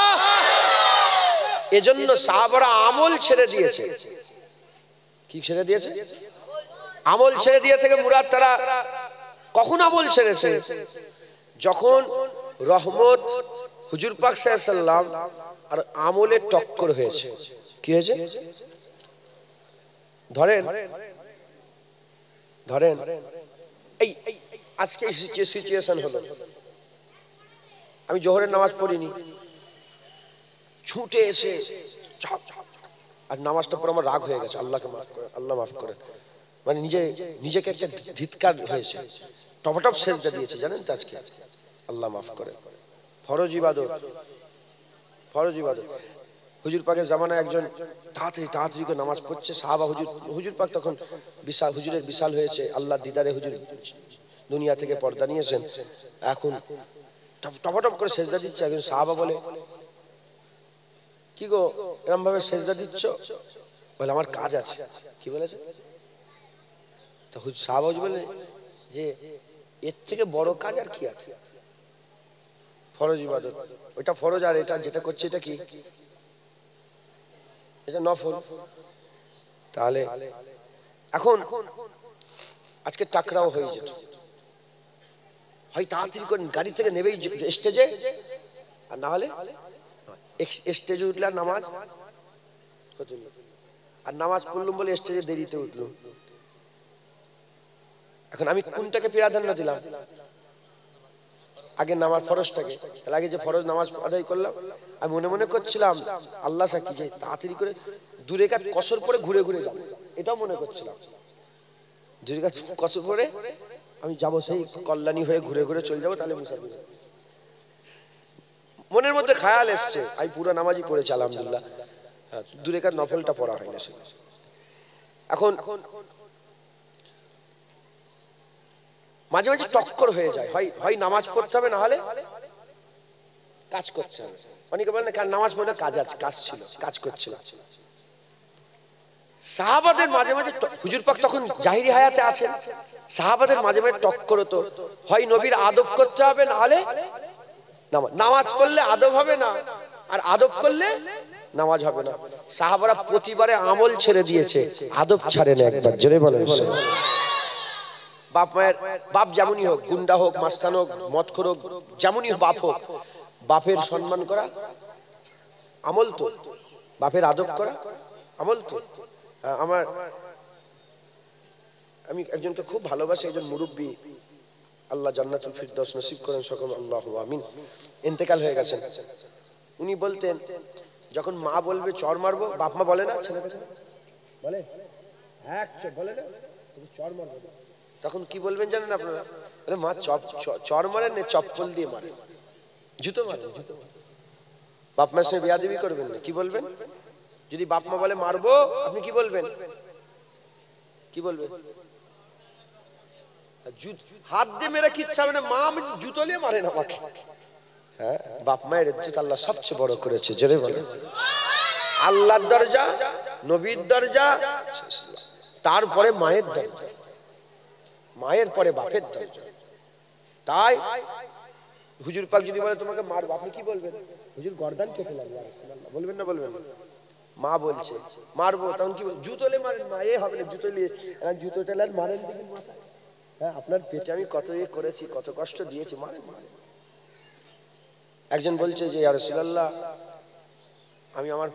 এজন্য সাহাবারা আমল ছেড়ে দিয়েছে। কি ছেড়ে দিয়েছে? আমল ছেড়ে দিয়ে থেকে মুরাদ তারা কখন আমল ছেড়েছে? যখন রহমত হুজুর পাক সাল্লাল্লাহু আলাইহি ওয়াসাল্লাম আর আমলে টক্কর হয়েছে। কি হয়েছে? ধরেন ধরেন এই আজকে যে সিচুয়েশন হলো, আমি জোহরের নামাজ পড়িনি, ছুটে এসে চাপ আর নামাজটা পর আমার রাগ হয়ে গেছে, আল্লাহকে মাফ করে, আল্লাহ মাফ করে, মানে নিজেকে একটা ধিৎকার হয়েছে, টপটপ সেজদা দিয়েছে জানেন তো আজকে, আল্লাহ মাফ করে। ফরজ ইবাদত, ফরজ ইবাদত। হুজুর পাকের জামানায় একজন তাড়াতাড়ি করে নামাজ পড়ছে, সাহাবা হুজুর পাক তখন বিশাল, হুজুরের বিশাল হয়েছে, আল্লাহ দিদারে হুজুর দুনিয়া থেকে পর্দা নিয়েছেন, এখন টপটপ করে সেজদা দিচ্ছে। একজন সাহাবা বলে, কি গো এরকম ভাবে সেজদা দিচ্ছ? বলে আমার কাজ আছে। কি বলেছে? তো সাহাবা বলে যে এর থেকে বড় কাজ আর কি আছে? ফরজ ইবাদত, ওইটা ফরজ, আর এটা যেটা করছে এটা কি? এটা নফল। তাহলে এখন আজকে টাকরাও হয়ে যেত, হয় তাড়াতাড়ি করে গাড়ি থেকে নেবেই স্টেজে, আর না হলে স্টেজে উঠলে আর নামাজ হতো না, আর নামাজ পড়লাম বলে স্টেজে দেরিতে উঠলো। এখন আমি কোনটাকে প্রাধান্য দিলাম? আগে নামাজ ফরজটাকে, তাহলে আগে যে ফরজ নামাজ আদায় করলাম, আমি মনে মনে করছিলাম আল্লাহ সাক্ষী যে তাড়াতাড়ি করে দূরে কাজ কসর পরে ঘুরে ঘুরে যাবো, এটাও মনে করছিলাম। দূরে কাজ কসর পরে আমি যাবো, সেই কল্যাণী হয়ে ঘুরে ঘুরে চলে যাবো, তাহলে মুসাফির। মনের মধ্যে খেয়াল এসছে, আমি পুরো নামাজই পড়েছি আলহামদুলিল্লাহ, দূরে কাজ নফলটা পড়া হয় না। এখন মাঝে মাঝে টক্কর হয়ে যায়, হয় নামাজ পড়তে হবে, না হলে কাজ করতে হবে। অনেকে বলেন কার নামাজ পড়লে কাজ আছে, কাজ ছিল, কাজ করছিল। সাহাবাদের মাঝে মাঝে, হুজুর পাক তখন জাহিরি হায়াতে আছেন, সাহাবাদের মাঝে মাঝে টক্কর হতো, হয় নবীর আদব করতে হবে, না হলে নামাজ পড়লে আদব হবে না, আর আদব করলে নামাজ হবে না। সাহাবারা প্রতিবারে আমল ছেড়ে দিয়েছে, আদব ছাড়ে না একবার, জোরে বলেন। বাপ মায়ের, বাপ যেমনই হোক, গুন্ডা হোক, মাস্তান হোক, মদখোর হোক, যেমনই বাপ হোক, বাপের সম্মান করা আমল তো, বাপের আদব করা আমল তো। আমি একজনকে খুব ভালোবাসি, একজন মুরব্বী, আল্লাহ জান্নাতুল ফিরদৌস নসিব করেন সকল, আল্লাহু আমিন। ইন্তেকাল হয়ে গেছেন। উনি বলতেন, যখন মা বলবে চড় মারবো, বাপ মা বলে না ছেলেকে, বলে এক বলে না চড় মারবো, তখন কি বলবেন জানেন আপনারা? মা চড় মারেন না, চপ্পল দিয়ে মারেন, জুতো মারেন, জুতো। বাপ মার সঙ্গে বেয়াদবি করবেন না। কি বলবেন? যদি বাপ মা বলে মারবো, আপনি কি বলবেন? কি বলবেন? হাত দিয়ে মেরে কিচ্ছু হবে না, মা আমি জুতো দিয়ে মারেন আমাকে। হ্যাঁ, বাপ মায়ের ইজ্জত আল্লাহ সবচেয়ে বড় করেছে, জোরে বলে। আল্লাহর দরজা, নবীর দরজা, তারপরে মায়ের দরজা, মায়ের পরে বাপের দরজা। তাই হুজুর পাক যদি বলে তোমাকে মারবো, আপনি কি বলবেন? হুজুর গর্দান কেটে লাগবে, বলবেন না? বলবেন না? মা বলছে মারবো, তখন কি জুতো লে মারেন, মা এ হবে না, জুতো নিয়ে জুতোটা মারেন দেখেন মাথায়। হ্যাঁ, আপনার পেটে আমি কত ইয়ে করেছি, কত কষ্ট দিয়েছি, মারেন মারেন। একজন বলছে যে ইয়া রাসূলুল্লাহ, আমি আমার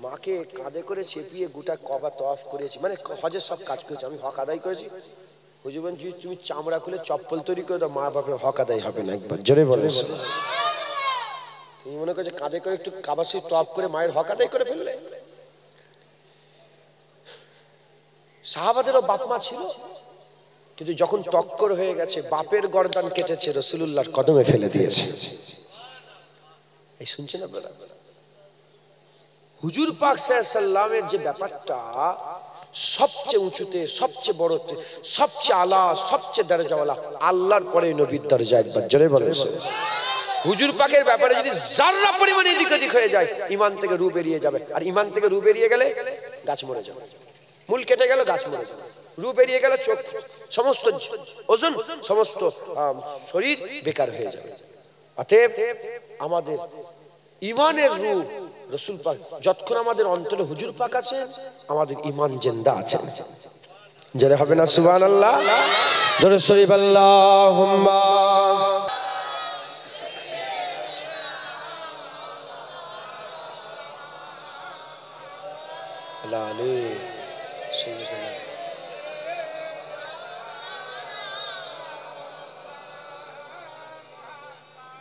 মাকে কাঁধে করে চেপিয়ে গোটা কাবা তওয়াফ করেছি, মানে হজের সব কাজ করেছি, আমি হক আদায় করেছি। হুজুর বলেন, তুমি চামড়া খুলে চপ্পল তৈরি করে দাও, মা বাপের হক আদায় হবে না, একবার জোরে বলে। তুমি মনে করছো কাঁধে করে একটু কাবা শরীফ তওয়াফ করে মায়ের হক আদায় করে ফেললে? সাহাবাদেরও বাপ মা ছিল, কিন্তু যখন টক্কর হয়ে গেছে, বাপের গর্দান কেটেছে, রাসূলুল্লাহর কদমে ফেলে দিয়েছে। এই শুনছেন আপনারা? হুজুর পাক সাল্লাল্লাহু আলাইহি সাল্লামের যে ব্যাপারটা সবচেয়ে উঁচুতে, সবচেয়ে বড়তে, সবচেয়ে আলা, সবচেয়ে দরজাওয়ালা, আল্লাহর পরে নবীর দরজা, একবার জোরে বলেন। হুজুর পাকের ব্যাপারে যদি যাররা পরিমাণ এদিক ওদিক হয়ে যায়, ঈমান থেকে রূহ বেরিয়ে যাবে, আর ঈমান থেকে রূহ বেরিয়ে গেলে গাছ মরে যাবে। মূল কেটে গেল, গাছ মরে যাবে। রূহ বেরিয়ে গেল, চোখ, সমস্ত ওজন, সমস্ত শরীর বেকার হয়ে যাবে। অতএব আমাদের ঈমানের রূহ রাসূল পাক, যতক্ষণ আমাদের অন্তরে হুজুর পাক আছে, আমাদের ঈমান জিন্দা আছে। যারা হবে না সুবহানাল্লাহ, দরুদ শরীফ আল্লাহুম্মা আলী সাইয়্যিদিনা।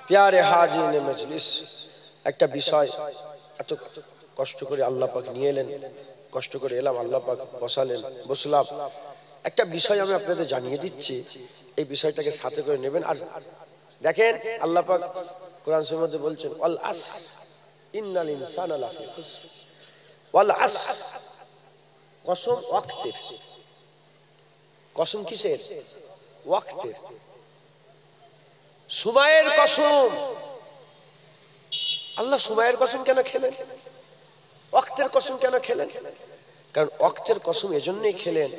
प्यारे हाजिर मजलिस, একটা বিষয় এত কষ্ট করে আল্লাহ পাক নিয়ে এলেন, কষ্ট করে এলাম, আল্লাহ পাক বসালেন, বসলাম। একটা বিষয় আমি আপনাদের জানিয়ে দিচ্ছি, এই বিষয়টাকে সাথে করে নেবেন। আর দেখেন আল্লাহ পাক কোরআন শরীফের মধ্যে বলছেন ওয়াল আসর ইন্নাল ইনসানা লাফি খুসর। ওয়াল আসর, কসম ওয়াক্তের। কসম কিসের? ওয়াক্তের, সময়ের কসম। আল্লাহ সময়ের কসম কেন খেলেন? ওয়াক্তের কসম কেন খেলেন? কারণ ওয়াক্তের কসম এজন্যই খেলেন।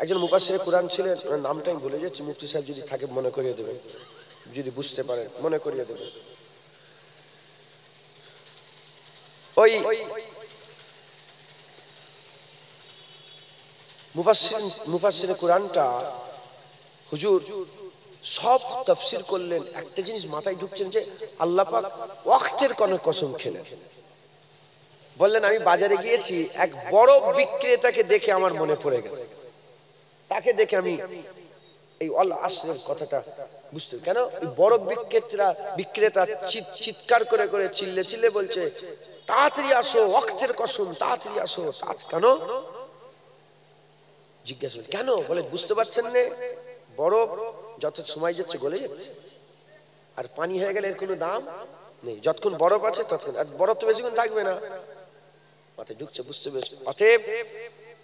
একজন মুফাসসিরে কুরআন ছিলেন, ওনার নামটা আমি ভুলে যাচ্ছি, মুফতি সাহেব যদি থাকে মনে করিয়ে দেবেন, যদি বুঝতে পারেন মনে করিয়ে দেবেন। ওই মুফাসসিরে কুরআনটা হুজুর সব তাফসীর করলেন, একটা জিনিস মাথায় ঢুকছেন যে আল্লাহ পাক ওয়াক্তের কোন কসম খেলেন। বললেন আমি বাজারে গিয়েছি, এক বড় বিক্রেতাকে দেখে আমার মনে পড়ে গেছে, তাকে দেখে আমি এই ওয়াল আসরের কথাটা বুঝতে। কেন? এই বড় বিক্রেতা চিৎকার করে করে চিল্লে চিল্লে বলছে তাড়াতাড়ি আসো, ওয়াক্তের কসম, তাড়াতাড়ি আসো। কেন? জিজ্ঞাসা কেন? বলে বুঝতে পারছেন না, বরফ যত সময় যাচ্ছে গলে যাচ্ছে, আর পানি হয়ে গেলে এর কোনো দাম নেই। যতক্ষণ বরফ আছে ততক্ষণ, আর বরফ তো বেশিক্ষণ থাকবে না। মাথায় ঢুকছে, বুঝতে পেরেছে? অতএব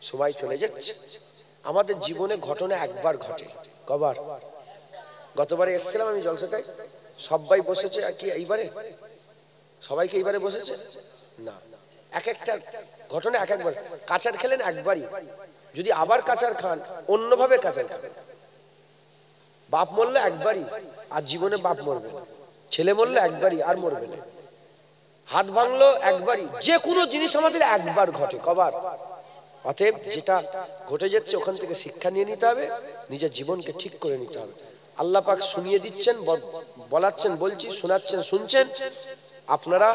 সময় চলে যাচ্ছে। আমাদের জীবনে ঘটনা একবার ঘটে, কবার? গতবারে এসেছিলাম আমি জলসাটায়, সবাই বসেছে। আর কি এইবারে সবাইকে এইবারে বসেছে না, এক একটা ঘটনা এক একবার। কাঁচার খেলেন একবারই, যদি আবার কাঁচার খান অন্যভাবে কাঁচার খান। বাপ মরলে একবারই, আর জীবনে বাপ মরবে না। ছেলে মরলে একবারই, আর মরবে না। হাত ভাঙলো একবারই। যে কোনো জিনিস আমাদের একবার ঘটে, কবার? অতএব যেটা ঘটে যাচ্ছে ওখান থেকে শিক্ষা নিয়ে নিতে হবে, নিজের জীবনকে ঠিক করে নিতে হবে। আল্লাহ পাক শুনিয়ে দিচ্ছেন, বলাচ্ছেন, বলছি, শোনাচ্ছেন, শুনছেন। আপনারা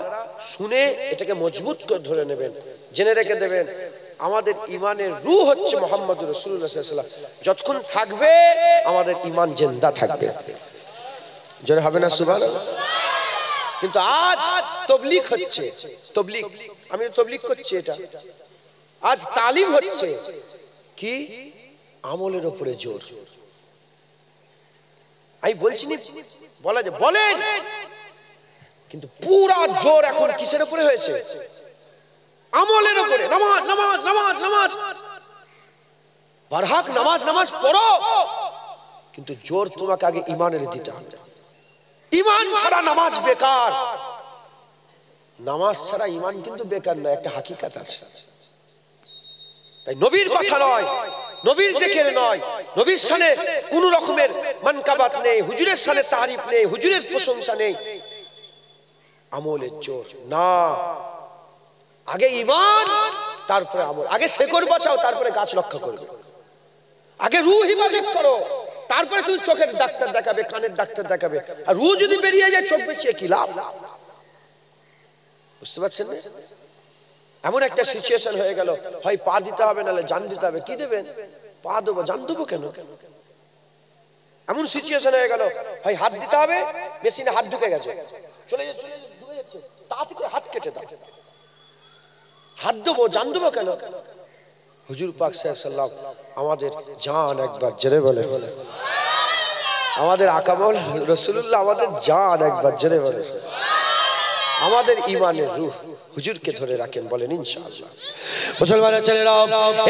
শুনে এটাকে মজবুত করে ধরে নেবেন, জেনে রেখে দেবেন আমাদের ইমানের রূহ হচ্ছে মুহাম্মদুর রাসূলুল্লাহ সাল্লাল্লাহু আলাইহি ওয়াসাল্লাম। যতক্ষণ থাকবে আমাদের ইমান জিন্দা থাকবে। জোরে হবে না সুবহানাল্লাহ? কিন্তু আজ তাবলীগ হচ্ছে, তাবলীগ, আমি তাবলীগ করছি, এটা আজ তালিম হচ্ছে কি? আমলের উপরে জোর। আমি বলছি না বলা যায়, বলেন, কিন্তু পুরা জোর এখন কিসের উপরে হয়েছে? আমলের উপরে। নামাজ নামাজ নামাজ নামাজ, বারহাক নামাজ নামাজ পড়ো, কিন্তু জোর তোমাকে আগে ইমানের দিতে হবে। ইমান ছাড়া নামাজ বেকার, নামাজ ছাড়া ইমান কিন্তু বেকার নয়, একটা হাকিকাত আছে। তাই নবীর কথা নয়, নবীর জিকির নয়, নবীর শানে কোন রকমের মানকাবাত নেই, হুজুরের শানে তারিফ নেই, হুজুরের প্রশংসা নেই, আমলের জোর না। আগে ইমান, তারপরে আমল। আগে শেকড় বাঁচাও, তারপরে গাছ রক্ষা করবে। আগে রূহ হিফাজত করো, তারপরে তুমি চোখের ডাক্তার দেখাবে, কানের ডাক্তার দেখাবে। আর রূহ যদি বেরিয়ে যায়, চোখ বেঁচিয়ে কি লাভ? বুঝতে পারছেন না? এমন একটা সিচুয়েশন হয়ে গেল, হয় পা দিতে হবে, নাহলে জান দিতে হবে। কি দেবেন? পা দেবো, জান দেবো কেন? এমন সিচুয়েশন হয়ে গেল, হয় হাত দিতে হবে, মেশিনে হাত ঢুকে গেছে, চলে যাচ্ছে, ঢুকে যাচ্ছে, তাড়াতাড়ি হাত কেটে দাও। হাত দেবো, জান দেবো কেন? হুজুর পাক সাল্লাল্লাহু আলাইহি ওয়াসাল্লাম আমাদের জান, একবার জোরে বলে, আমাদের আকা মাওলানা রাসূলুল্লাহ আমাদের জান, একবার জোরে বলে। আমাদের ইমানের রূহ হুজুরকে ধরে রাখেন, বলেন ইনশাআল্লাহ। মুসলমানের ছেলেরা,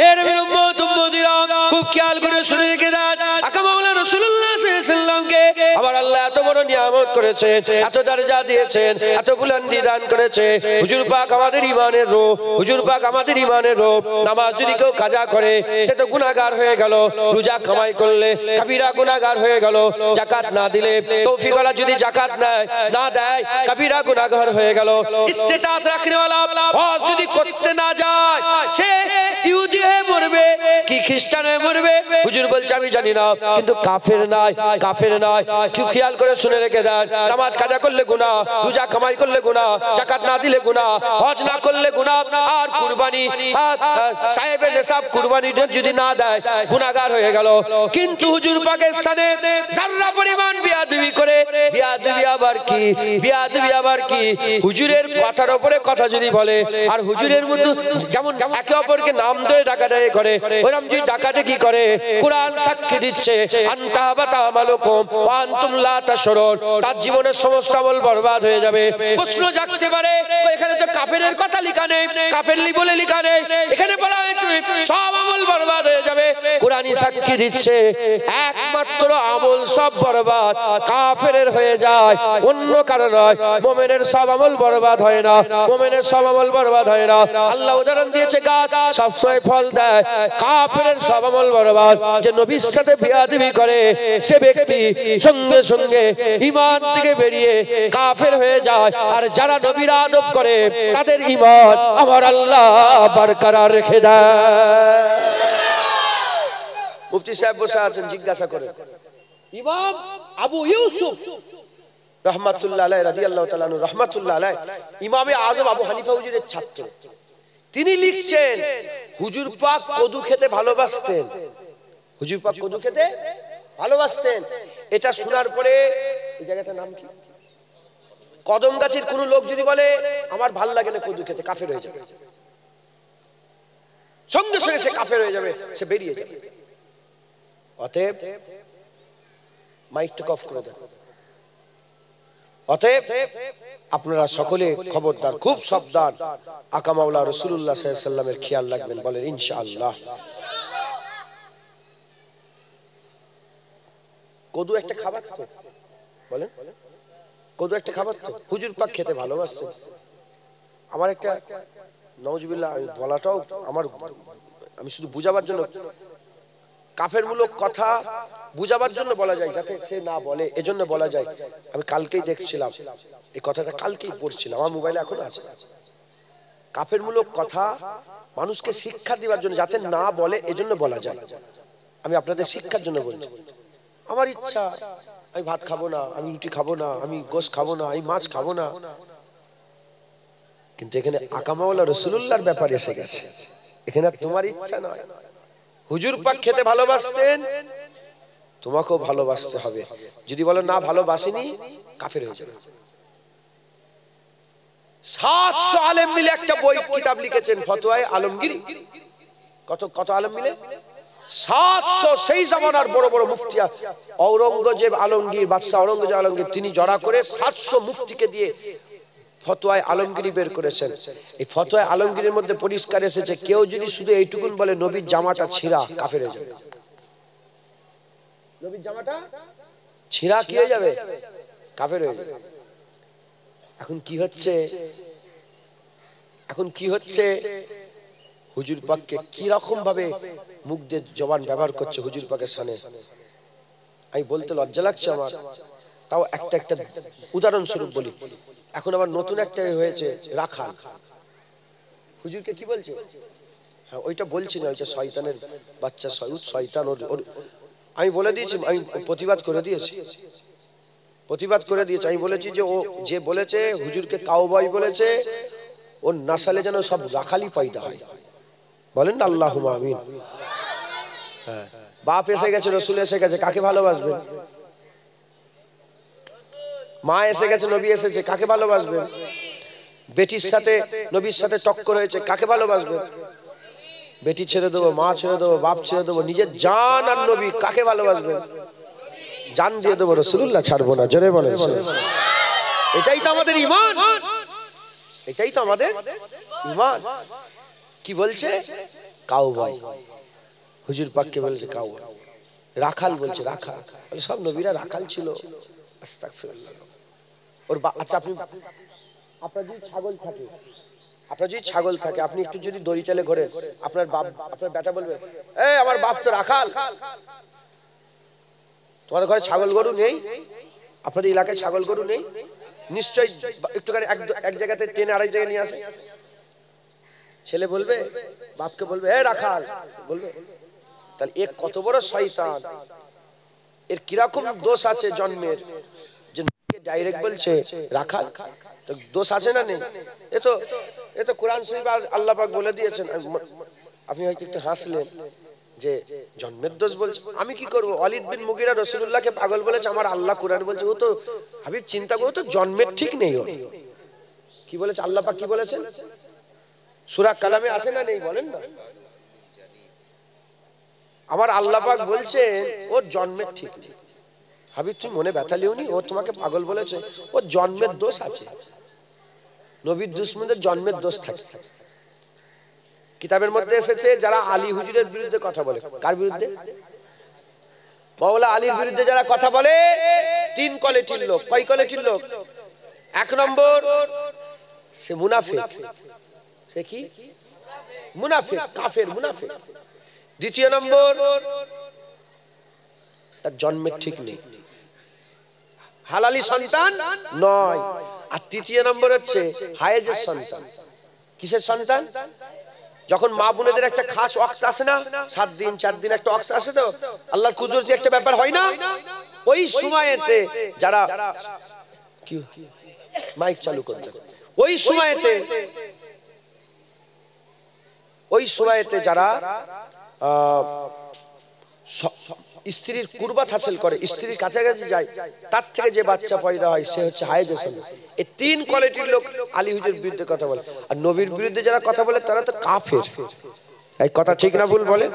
এ নবীর উম্মত উম্মতিরা, খুব খেয়াল করে শুনে রেখে দেন, আকা মাওলানা রাসূলুল্লাহ সাল্লাল্লাহু আলাইহি ওয়াসাল্লামকে আবার আল্লাহ এত বড় নিয়ামত করেছেন, এত দরজা দিয়েছেন, এত বুলন্দি দান করেছে। হুজুর পাক আমাদের ইমানের রূহ, হুজুর পাক আমাদের ইমানের রূহ। নামাজ যদি কেউ কাজা করে, সে তো গুনাহগার হয়ে গেল। রোজা কামাই করলে কবিরা গুনাহগার হয়ে গেল। যাকাত না দিলে, তৌফিক ওয়ালা যদি যাকাত না দেয়, কবিরা গুনাহগার হয়ে গেল। ইস্তেতাত রাখনেওয়ালা হজ যদি করতে না যায়, সে ইহুদি হয়ে মরবে। কি খ্রিস্টান হয়ে মরবে। হুজুর বলছে আমি জানি না, কিন্তু কাফের নয়, কাফের নয়। খেয়াল করে শুনে রেখে দেন, নামাজ কাজা করলে গুনাহ, রোজা কামাই করলে গুনাহ, যাকাত না দিলে গুনাহ, হজ না করলে গুনাহ, আর কুরবানি সাহেবের নেশাব কুরবানি যদি না দেয় গুনাহগার হয়ে গেল। কিন্তু হুজুর পাকের সানে যারা পরিমাণ বিয়াদবি করে, বিয়াদবি আবার কি, বিয়াদবি আবার কি, হুজুরের কথার উপরে কথা যদি বলে, আর হুজুরের মতো যেমন একে অপরকে নাম ধরে ডাকাডাকি করে, ওরকম যদি ডাকাডাকি করে, কোরআন সাক্ষী দিচ্ছে আনতাবাতা আমালুকুম ওয়া আনতুম লা তাশউরুন, তার জীবনের সমস্ত আমল বরবাদ হয়ে যাবে। প্রশ্ন জাগতে পারে, এখানে তো কাফেরের কথা লেখা নেই, কাফেরলি বলে লেখা নেই, এখানে বলা হয়েছে সব আমল বরবাদ হয়ে যাবে। কোরআনই সাক্ষী দিচ্ছে একমাত্র আমল সব বরবাদ কাফেরের হয়ে যায়, অন্য কারণ নয়। মুমিনের সব আমল বরবাদ হয় না, মুমিনের সব আমল বরবাদ হয় না। আল্লাহ উদাহরণ দিয়েছে গাছ সবসময় ফল দেয়, কাফেরের সব আমল বরবাদ। যে নবীর সাথে বিয়াদবি করে সে ব্যক্তি সঙ্গে সঙ্গে ঈমান থেকে বেরিয়ে কাফের হয়ে যায়, আর যারা নবীর আদব করে তাদের ঈমান আমার আল্লাহ বরকরার রেখে দেয়। মুফতি সাহেব বসে আছেন, জিজ্ঞাসা করেন ইমাম আবু ইউসুফ রহমাতুল্লাহ আলাইহি রাদিয়াল্লাহু তাআলা আনহু রহমাতুল্লাহ আলাইহি ইমামে আযম আবু হানিফা হুজুরের ছাত্র, তিনি লিখছেন হুজুর পাক কদু খেতে ভালোবাসতেন, হুজুর পাক কদু খেতে ভালোবাসতেন। এটা শোনার পরে এই জায়গাটার নাম কি, কদম গাছের কোন লোক যদি বলে আমার ভাল লাগে না কদু খেতে, কাফের হয়ে যাবে, সঙ্গে সঙ্গে সে কাফের হয়ে যাবে, সে বেরিয়ে যাবে। অতএব মাইকটা অফ করে দেন। অতএব আপনারা সকলে খবরদার, খুব সাবধান, আকা মাওলা রাসূলুল্লাহ সাল্লাল্লাহু আলাইহি ওয়াসাল্লামের খেয়াল রাখবেন, বলেন ইনশাআল্লাহ। কদু একটা খাবার তো, বলেন কদু একটা খাবার তো, হুজুর পাক খেতে ভালোবাসতেন। আমার একটা নাউজুবিল্লাহ বলাটাও আমার, আমি শুধু বুঝাবার জন্য, কাফের মূলক কথা বুঝাবার জন্য বলা যায়, যাতে সে না বলে এজন্য বলা যায়। আমি কালকেই দেখছিলাম এই কথাটা, কালকেই পড়ছিলাম, আমার মোবাইলে এখন আছে। কাফের মূলক কথা মানুষকে শিক্ষা দেওয়ার জন্য, যাতে না বলে এজন্য বলা যায়। আমি আপনাদের শিক্ষার জন্য বলছি। আমার ইচ্ছা আমি ভাত খাবো না, আমি রুটি খাবো না, আমি গোশত খাবো না, আমি মাছ খাবো না, কিন্তু এখানে আকা মাওলা রাসূলুল্লাহর ব্যাপার এসে গেছে। এখানে তোমার ইচ্ছা নয়, হুজুর পাক খেতে ভালোবাসতেন, তোমাকেও ভালোবাসতে হবে। যদি বলো না ভালোবাসিনি, কাফের হয়ে যাবে। 700 আলেম মিলে একটা বই কিতাব লিখেছেন, ফতোয়ায়ে আলমগীরি। কত আলেম মিলে? 700। সেই জামানার বড় বড় মুফতি ঔরঙ্গজেব আলমগীর, বাদশাহ ঔরঙ্গজেব আলমগীর, তিনি জড়া করে 700 মুফতিকে দিয়ে ফতোয়ায়ে আলমগীরি বের করেছেন। এই ফতোয়ায়ে আলমগীরের মধ্যে পরিষ্কার এসেছে, কেউ যদি শুধু এইটুকুন বলে নবীর জামাটা ছিঁড়া, কাফের হয়ে যাবে। নবীর জামাটা ছিঁড়া কি হয়ে যাবে? কাফের হয়ে যাবে। এখন কি হচ্ছে হুজুর পাককে কি রকম ভাবে মুখ দিয়ে জবান ব্যবহার করছে হুজুর পাকের সামনে, আমি বলতে লজ্জা লাগছে আমার। তাও একটা উদাহরণ স্বরূপ বলি। এখন আবার নতুন একটা হয়েছে রাখাল, হুজুরকে কি বলছে? হ্যাঁ, ওইটা বলছি না, ওইটা শয়তানের বাচ্চা, শয়তান। আমি বলে দিয়েছি, আমি প্রতিবাদ করে দিয়েছি। আমি বলেছি যে ও যে বলেছে হুজুরকে কাউবয় বলেছে, ওর নাসালে যেন সব রাখালি পয়দা হয়। বলেন না আল্লাহুম্মা আমিন। হ্যাঁ, বাপ এসে গেছে, রসুল এসে গেছে, কাকে ভালোবাসবেন? মা এসে গেছে, নবী এসেছে, কাকে ভালোবাসবেন? বেটির সাথে নবীর সাথে টক্কর হয়েছে, কাকে ভালোবাসবেন? বেটি ছেড়ে দেবো, মা ছেড়ে দেবো, বাপ ছেড়ে দেবো, নিজের জান আর নবী, কাকে ভালোবাসবেন? জান দিয়ে দেবো, রাসূলুল্লাহ ছাড়বো না। জোরে বলেন। এটাই তো আমাদের ঈমান, এটাই তো আমাদের ঈমান। কি বলছে? কাউবয়। হুজুর পাককে বলছে কাউবয়। রাখাল বলছে, রাখাল। সব নবীরা রাখাল ছিল। আস্তাগফিরুল্লাহ। ওর আচ্ছা, আপনার যদি ছাগল থাকে, আপনি একটু যদি দড়ি টেলে ঘোরে, আপনার বেটা বলবে, এই আমার বাপ তো রাখাল। তোমাদের ঘরে ছাগল গরু নেই? আপনাদের এলাকায় ছাগল গরু নেই? নিশ্চয়ই একটুখানি এক জায়গাতে টেনে আরেক জায়গায় নিয়ে আসে। ছেলে বলবে, বাপকে বলবে, এ রাখাল, বলবে তাহলে এ কত বড় শয়তান, এর কিরকম দোষ আছে জন্মের যে ডাইরেক্ট বলছে রাখাল, তো দোষ আছে না নেই? এ তো কোরআন শরীফে আল্লাহ পাক বলে দিয়েছেন। আপনি হয়তো একটু হাসলেন যে জন্মের দোষ বলছে, আমি কি করব? ওয়ালিদ বিন মুগিরা রাসূলুল্লাহকে পাগল বলেছে, আমার আল্লাহ কোরআন বলছে। ও তো হাবিব চিন্তা করো তো, জন্মের ঠিক নেই ওর। কি বলেছে আল্লাহ পাক? কি বলেছেন? সূরা কালামে আছে না নেই? বলেন না। আমার আল্লাহ পাক বলছেন ওর জন্মের ঠিক নেই। হাবিব তুমি মনে ব্যথা লিওনি, ও তোমাকে পাগল বলেছে, ওর জন্মের দোষ আছে। নবীর দুশমনদের জন্মের দোষ থাকে। কিতাবের মধ্যে এসেছে যারা আলী হুজুরের বিরুদ্ধে কথা বলে। কার বিরুদ্ধে? মাওলা আলীর বিরুদ্ধে যারা কথা বলে, তিন কোয়ালিটির লোক। কয় কোয়ালিটির লোক? এক নম্বর, সে মুনাফিক। সে কি? মুনাফিক, কাফের মুনাফিক। দ্বিতীয় নম্বর, তার জন্মের ঠিক নেই, হালালি সন্তান নয়। আর তৃতীয় নম্বর হচ্ছে হায়েজের সন্তান। কিসের সন্তান? যখন মা বোনেদের একটা খাস ওয়াক্ত আসে না, 7 দিন 4 দিন একটা ওয়াক্ত আসে, তো আল্লাহর কুদরতি একটা ব্যাপার হয় না, ওই সময়তে যারা কি মাইক চালু করতে, ওই সময়তে যারা স্ত্রীর কুরবাত হাসিল করে, স্ত্রীর কাছাকাছি যায়, তার থেকে যে বাচ্চা পয়দা হয় সে হচ্ছে হায়েজের সন্তান। এই তিন কোয়ালিটির লোক আলী হুজুরের বিরুদ্ধে কথা বলে। আর নবীর বিরুদ্ধে যারা কথা বলে তারা তো কাফের। এই কথা ঠিক না ভুল বলে?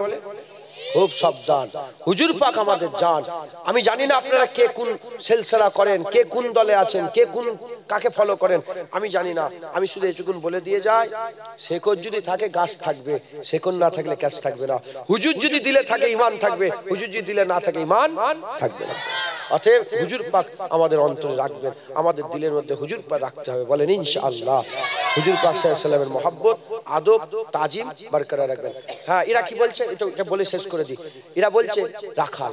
খুব সাবধান, হুজুর পাক আমাদের জান। আমি জানি না আপনারা কে কোন সিলসিলা করেন, কে কোন দলে আছেন, কে কোন কাকে ফলো করেন, আমি জানি না। আমি শুধু এটুকুন বলে দিয়ে যাই, শেকড় যদি থাকে গাছ থাকবে, শেকড় না থাকলে গাছ থাকবে না। হুজুর যদি দিলে থাকে ঈমান থাকবে, হুজুর যদি দিলে না থাকে ঈমান থাকবে না। অতএব হুজুর পাক আমাদের অন্তরে রাখবেন, আমাদের দিলের মধ্যে হুজুর পাক রাখতে হবে। বলেন ইনশাআল্লাহ। হুজুর পাক সাল্লাল্লাহু আলাইহি ওয়াসাল্লামের মহব্বত, আদব, তাজিম বরকরার রাখবেন। হ্যাঁ, এরা কি বলছে এটা বলে শেষ করে দিই। এরা বলছে রাখাল।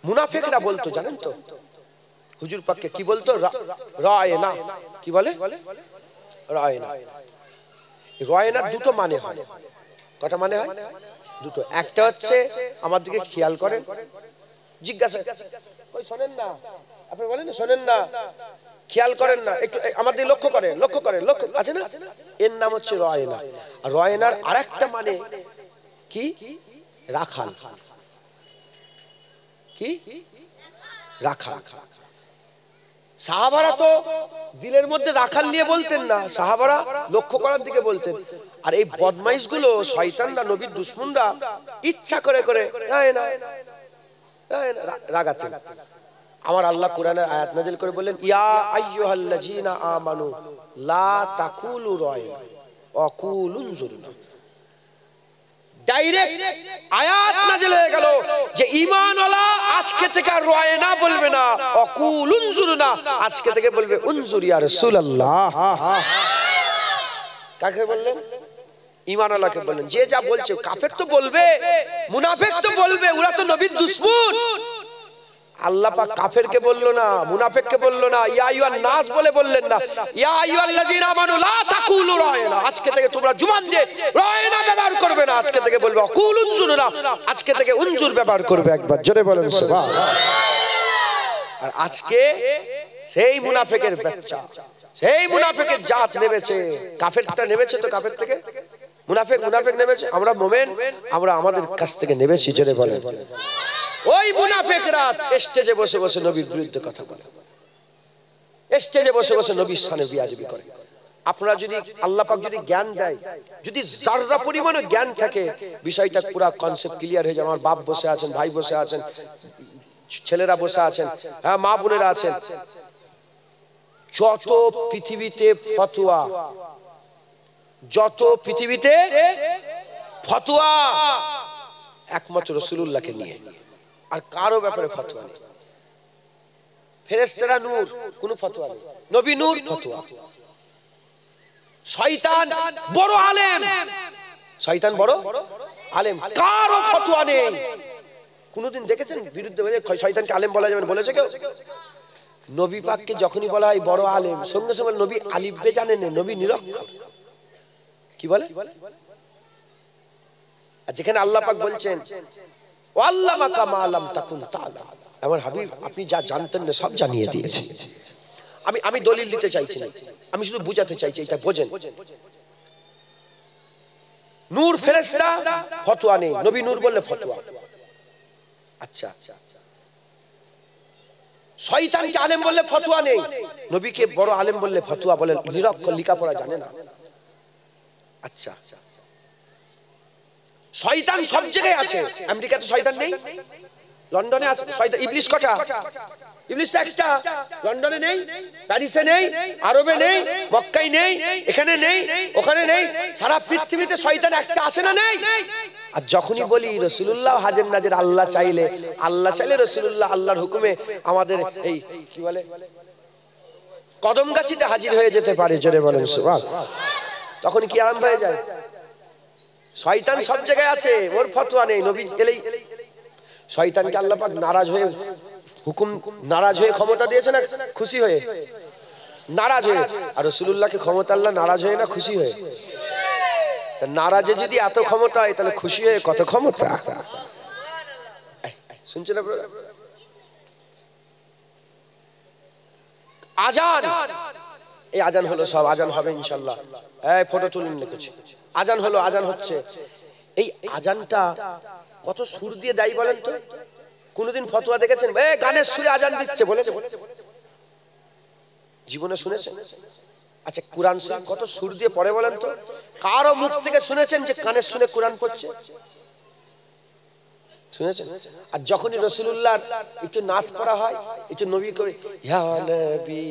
মুনাফিকরা বলতো জানেন তো হুজুর পাককে কি বলতো? রায়না। কি বলে? রায়না। রায়নার দুটো মানে হয়। কটা মানে হয়? দুটো। একটা হচ্ছে আমার দিকে খেয়াল করেন, জিজ্ঞাসা কই শোনেন না, আপনি বলেন না শোনেন না, খেয়াল করেন না, একটু আমার দিকে লক্ষ্য করেন, লক্ষ্য করেন, লক্ষ্য আছে না, এর নাম হচ্ছে রায়না। আর রায়নার আরেকটা মানে কি? রাখাল। কি? রাখাল। সাহাবারা তো দিলের মধ্যে রাখাল নিয়ে বলতেন না, সাহাবারা লক্ষ্য করার দিকে বলতেন। আর এই বদমাইশ গুলো, শয়তানরা, নবীর দুশমনরা ইচ্ছা করে করে রাগাতেন। আমার আল্লাহ কোরআনের আয়াত নাযিল করে বললেন, ইয়া আইয়ুহাল্লাযীনা আমানু লা তাকুলু রায়না ওয়া কুলু উনজুরনা। ডাইরেক্ট আয়াত নাযিল হয়ে গেল যে ঈমানওয়ালা আজকে থেকে আর রায়না বলবে না, ওয়া কুলু উনজুরনা, আজকে থেকে বলবে উনজুর ইয়া রাসূলুল্লাহ। কাকে বললেন? ঈমানওয়ালাকে বললেন। যে যা বলছে, কাফের তো বলবে, মুনাফিক তো বলবে, ওরা তো নবীর দুশমন। আল্লাহ পাক কাফেরকে বললো না, মুনাফিককে বললো না, ইয়া আইয়ুহান নাস বলে বললেন না, ইয়া আইয়ুহাল্লাযীনা আমানু লা তাকুলু রায়না। আজকে থেকে তোমরা জুবান দিয়ে রায়না ব্যবহার করবে না, আজকে থেকে বলবে কুলু উনজুরনা, আজকে থেকে উনজুর ব্যবহার করবে। একবার জোরে বলেন সুবহানাল্লাহ। আর আজকে সেই মুনাফিকের বাচ্চা, সেই মুনাফিকের জাত নেমেছে, কাফেরটা নেমেছে, তো কাফের থেকে মুনাফিক নেমেছে। আমরা মুমিন, আমরা আমাদের কাছ থেকে নেমেছি। জোরে বলেন। ওই মুনাফিকরা স্টেজে বসে বসে নবীর বিরুদ্ধে কথা বলে, স্টেজে বসে বসে নবীর শানে বিয়াদবি করে। আপনারা যদি আল্লাহ পাক যদি জ্ঞান দেয়, যদি যাররা পরিমাণে জ্ঞান থাকে, বিষয়টা পুরো কনসেপ্ট ক্লিয়ার হয়ে যায়। আমার বাপ বসে আছেন, ভাই বসে আছেন, ছেলেরা বসে আছেন, হ্যাঁ মা বোনেরা আছেন। যত পৃথিবীতে ফতোয়া, যত পৃথিবীতে ফতোয়া একমাত্র রাসূলুল্লাহকে নিয়ে, আর কারো ব্যাপারে ফতোয়া নেই। ফেরেশতারা নূর, কোনো ফতোয়া নেই। নবী নূর, ফতোয়া। শয়তান বড় আলেম, শয়তান বড় আলেম, কারো ফতোয়া নেই। কোনদিন দেখেছেন বিরুদ্ধে বলে শয়তানকে আলেম বলা যাবে? বলেছে কেউ? নবী পাককে যখনই বলা হয় বড় আলেম, সঙ্গে সঙ্গে নবী আলিফ বে জানেন না, নবী নিরক্ষর। কি বলে? আর যেখানে আল্লাহ পাক বলছেন ওয়াল্লামাকা মা লাম তাকুন তাআলাম, আমার হাবিব আপনি যা জানতেন না সব জানিয়ে দিয়েছে। আমি দলিল দিতে চাইছি না, আমি শুধু বুঝাতে চাইছি, এটা বোঝেন। নূর ফেরেশতা, ফতোয়া নেই, নবী নূর বললে ফতোয়া। আচ্ছা, শয়তানকে আলেম বললে ফতোয়া নেই, নবীকে বড় আলেম বললে ফতোয়া বলে, নিরক্ষর লেখাপড়া জানে না। আচ্ছা, শয়তান সব জায়গায় আছে, আমেরিকাতে শয়তান নেই, লন্ডনে আছে শয়তান। ইবলিস কটা? ইবলিসটা একটা। লন্ডনে নেই, প্যারিসে নেই, আরবে নেই, মক্কায় নেই, এখানে নেই, ওখানে নেই, সারা পৃথিবীতে শয়তান একটা আছে না নেই? আর যখনই বলি রাসূলুল্লাহ হাজির নাজির, আল্লাহ চাইলে রাসূলুল্লাহ আল্লাহর হুকুমে আমাদের এই কি বলে কদমগাছিতে হাজির হয়ে যেতে পারে, জোরে বলেন সুবহানাল্লাহ। তখন কি আরম্ভ হয়ে যায়? শয়তান সব জায়গায় আছে, ওর ফতোয়া নেই। নবী এলেই শয়তানকে আল্লাহ পাক নারাজ হয়ে নারাজ হয়ে ক্ষমতা দিয়েছে না খুশি হয়ে? নারাজ হয়ে। আর রাসূলুল্লাহকে ক্ষমতা আল্লাহ নারাজ হয়ে না খুশি হয়ে? তা নারাজে যদি এত ক্ষমতা হয়, তাহলে খুশি হয়ে কত ক্ষমতা? শুনছেন না? আজান, এই আজান হলো, সব আজান হবে ইনশাআল্লাহ। এই ফটো তুলুন, লিখেছি আজান হলো, আজান হচ্ছে। এই আজানটা কত সুর দিয়ে দেয় বলেন তো? কোনদিন ফতোয়া দেখেছেন গানের সুরে আজান দিচ্ছে বলেছে? জীবনে শুনেছেন? আচ্ছা, কোরআন শরীফ কত সুর দিয়ে পড়ে বলেন তো? কারো মুখ থেকে শুনেছেন যে কানের শুনে কোরআন পড়ছে? শুনেছেন? আর যখনই রাসূলুল্লাহর একটু নাচ পড়া হয়, একটু নবী করে ইয়া নবী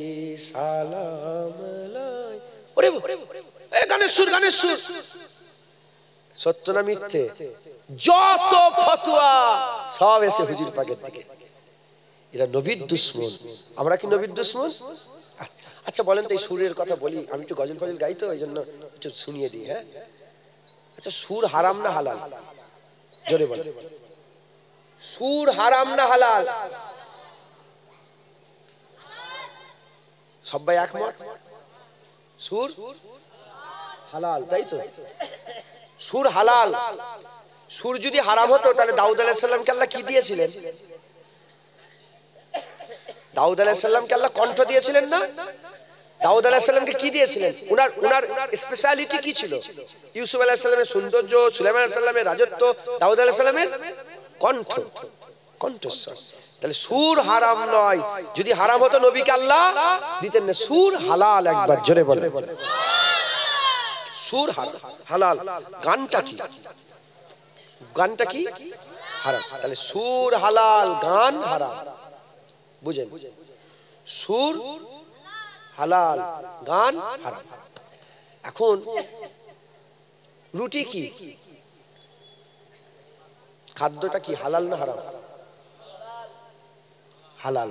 সালাম আলাইহি, ওরে এই গানের সুর, গানের সুর। সত্য না মিথ্যে? যত ফতোয়া সব এসে হুজুর পাকের দিকে। এরা নবীর দুশমন। আমরা কি নবীর দুশমন? আচ্ছা বলেন তো, এই সুরের কথা বলি, আমি একটু গজল ফজল গাই তো, এই জন্য একটু শুনিয়ে দিই। হ্যাঁ, আচ্ছা, সুর হারাম না হালাল? জোরে বলেন, সুর হারাম না হালাল? সবাই একমত? সুর হালাল, তাই তো? সুর হালাল। সুর যদি হারাম হতো, তাহলে দাউদ আলাইহিস সালামকে আল্লাহ কি দিয়েছিলেন? দাউদ আলাইহিস সালামকে আল্লাহ কণ্ঠ দিয়েছিলেন না? দাউদ আলাইহিস সালামকে কি দিয়েছিলেন? উনার স্পেশালিটি কি ছিল? ইউসুফ আলাইহিস সালামের সৌন্দর্য, সুলাইমান আলাইহিস সালামের রাজত্ব, দাউদ আলাইহিস সালামের কণ্ঠ, কণ্ঠস্বর। তাহলে সুর হারাম নয়। যদি হারাম হতো, নবীকে আল্লাহ দিতেন না। সুর হালাল, একবার জোরে বলে। সুর হালাল। গানটা কি? গানটা কি? হারাম। তাহলে সুর হালাল, গান হারাম। বুঝেন? সুর হালাল, গান হারাম। এখন রুটি কি? খাদ্যটা কি হালাল না হারাম? হালাল।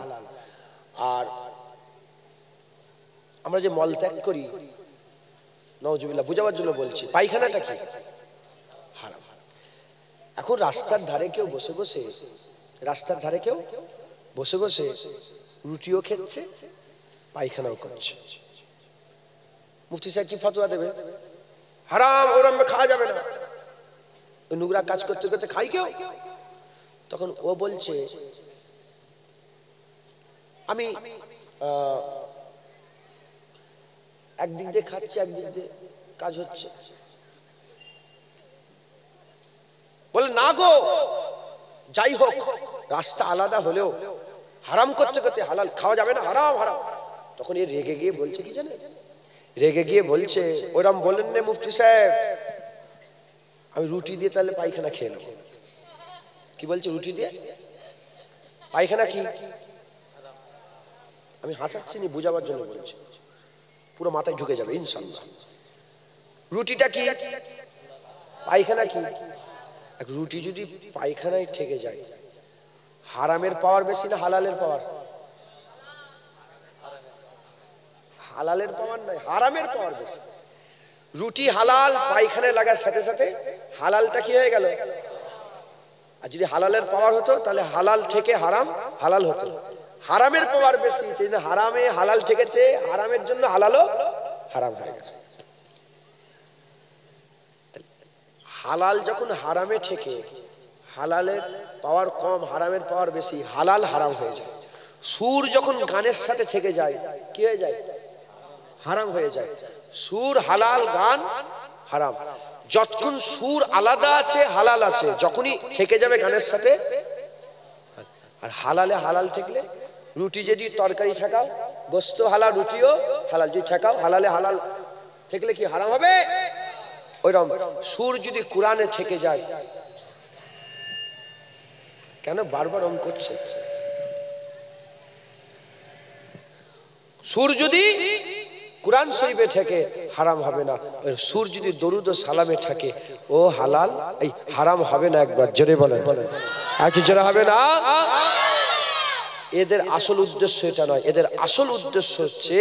আর আমরা যে মল ত্যাগ করি, নাউজুবিল্লাহ, বুঝাবার জন্য বলছি, পায়খানাটা কি? হারাম। এখন রাস্তার ধারে কেউ বসে বসে, রাস্তার ধারে কেউ বসে বসে রুটিও খেচ্ছে, পায়খানাও করছে। মুফতি সাহেব কি ফতোয়া দেবে? হারাম, ওরম খাওয়া যাবে না। ওই নোংরা কাজ করতে করতে খাই কেউ? তখন ও বলছে আমি একদিক দিয়ে খাচ্ছি, একদিক দিয়ে কাজ হচ্ছে। বলে না গো, যাই হোক, রাস্তা আলাদা হলেও হারাম করতে করতে হালাল খাওয়া যাবে না, হারাম হারাম। তখন এ রেগে গিয়ে বলছে কি জানে? রেগে গিয়ে বলছে, ওরম বলেন না মুফতি সাহেব, আমি রুটি দিয়ে তাহলে পায়খানা খেয়ে নেব। কি বলছে? রুটি দিয়ে পায়খানা কি? আমি হাসাচ্ছি না, বুঝাবার জন্য বলছি, পুরো মাথায় ঢুকে যাবে ইনশাআল্লাহ। রুটিটা কি? পায়খানা কি? রুটি যদি পায়খানায় ঠেকে যায়, হারামের পাওয়ার বেশি না হালালের পাওয়ার? হালালের পাওয়ার নয়, হারামের পাওয়ার বেশি। রুটি হালাল, পায়খানায় লাগার সাথে সাথে হালালটা কি হয়ে গেল? আর যদি হালালের পাওয়ার হতো, তাহলে হালাল থেকে হারাম হালাল হতো। হারামের পাওয়ার বেশি, সেই জন্য হারামে হালাল ঠেকেছে, হারামের জন্য হালালও হারাম হয়ে গেছে। হালাল যখন হারামে ঠেকে, হালালের পাওয়ার কম, হারামের পাওয়ার বেশি, হালাল হারাম হয়ে যায়। সুর যখন গানের সাথে থেকে যায় কি হয়ে যায়? হারাম হয়ে যায়। সুর হালাল, গান হারাম। যতক্ষণ সুর আলাদা আছে, হালাল আছে, যখনই থেকে যাবে গানের সাথে। আর হালালে হালাল ঠেকলে, রুটি যদি তরকারি ঠেকাও, গোস্ত হালাল, রুটিও হালাল যদি ঠেকাও, হালালে হালাল ঠেকলে কি হারাম হবে? ওইরকম সুর যদি কোরআনে থেকে যায়, কেন বারবার অন করছে? সুর যদি কোরআন শরীফে থেকে হারাম হবে না, সুর যদি দরুদ ও সালামে থাকে ও হালাল, এই হারাম হবে না। একবার জোরে বলেন, একটু জোরে হবে না। এদের আসল উদ্দেশ্য এটা নয়, এদের আসল উদ্দেশ্য হচ্ছে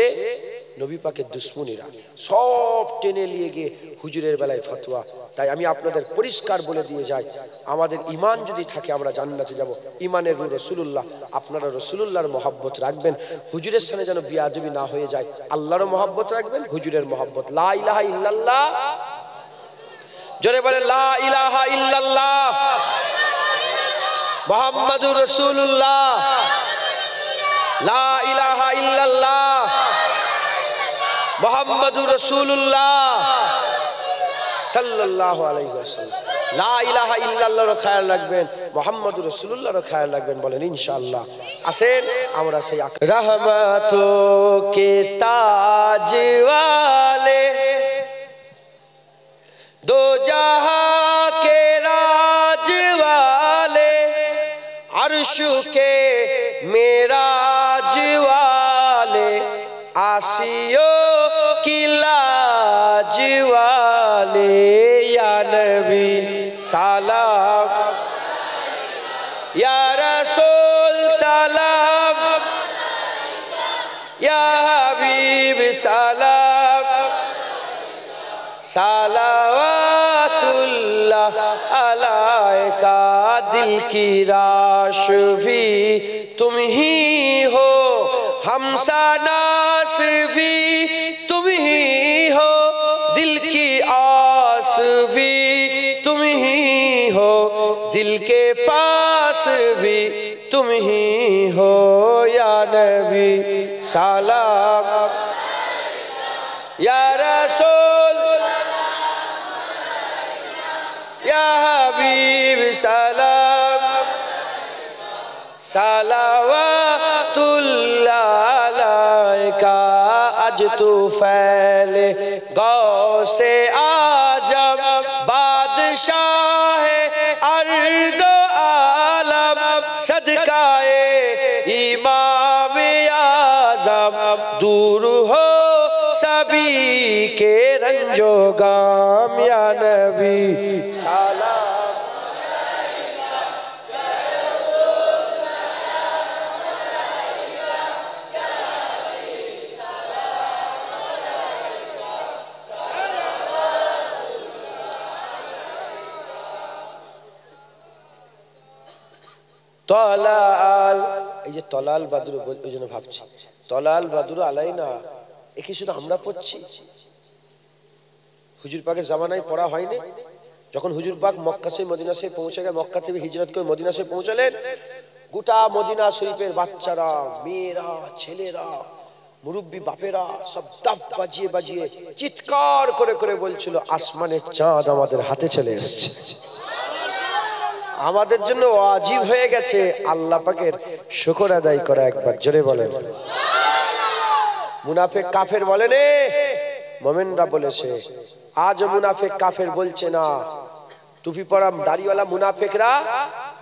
নবী পাকের দুশ্মনীরা সব টেনে নিয়ে গিয়ে হুজুরের বেলায় ফতোয়া। তাই আমি আপনাদের পরিষ্কার বলে দিয়ে যাই, আমাদের ঈমান যদি থাকে আমরা জান্নাতে যাব। ঈমানের নূর রাসূলুল্লাহ, আপনারা রাসূলুল্লাহর মহব্বত রাখবেন, হুজুরের সাথে যেন বিয়াদবি না হয়ে যায়। আল্লাহর মহব্বত রাখবেন, হুজুরের মহব্বত। লা ইলাহা ইল্লাল্লাহ, জোরে বলেন লা ইলাহা ইল্লাল্লাহ মুহাম্মাদুর রাসূলুল্লাহ, লা ইলাহা ইল্লাল্লাহ মুহাম্মাদুর রাসূলুল্লাহ সাল্লাল্লাহু আলাইহি ওয়াসাল্লাম। লা ইলাহা ইল্লাল্লাহর খেয়াল রাখবেন, মুহাম্মাদুর রাসূলুল্লাহর খেয়াল রাখবেন, বলেন ইনশাআল্লাহ। আসেন আমরা সেই রহমতো কে তাজ ওয়ালে, দো জাহাं के राज वाले, अर्श के मेराज वाले, आसियो की लाज वाले, या नबी सलाम, या रसूल सलाम, या हबीब सलाम, सलावतुल्लाह अलैका, दिल की राशवी तुम ही हो, हमसानास भी तुम ही हो, दिल की आस भी तुम ही हो, दिल के पास भी तुम ही हो, या नबी सलाम, या रसूल, या हबीब सलाम, सलावतुल्लाह अलैका। आज तू फैले गौ से आजम, बादशाह अर्दो आलम, सदकाए इमाम आज़म, दूर हो सभी के रंजो गाम, या नबी सलाम, তলাল, এই যে তলাল বাদরু, ওই জন্য ভাবছি তলাল বাদরু আলাইনা, এ কি শুধু আমরা পড়ছি? হুজুর পাকের জামানায় পড়া হয়নি? যখন হুজুর পাক মক্কা থেকে মদিনা শরীফ পৌঁছে গেলেন, মক্কা থেকে হিজরত করে মদিনা শরীফ পৌঁছলেন, গোটা মদিনা শরীফের বাচ্চারা, মেয়েরা, ছেলেরা, মুরব্বী বাপেরা সব দাপ বাজিয়ে বাজিয়ে চিৎকার করে করে বলছিল, আসমানের চাঁদ আমাদের হাতে চলে এসেছে। আমাদের জন্য ওয়াজিব হয়ে গেছে আল্লাহ পাকের শুকর আদায় করা। একবার জোরে বলেন। মুনাফিক কাফের বলে নে, মুমিনরা বলেছে। আজ মুনাফিক কাফের বলছে না, টুপি পরা দাড়িওয়ালা মুনাফিকরা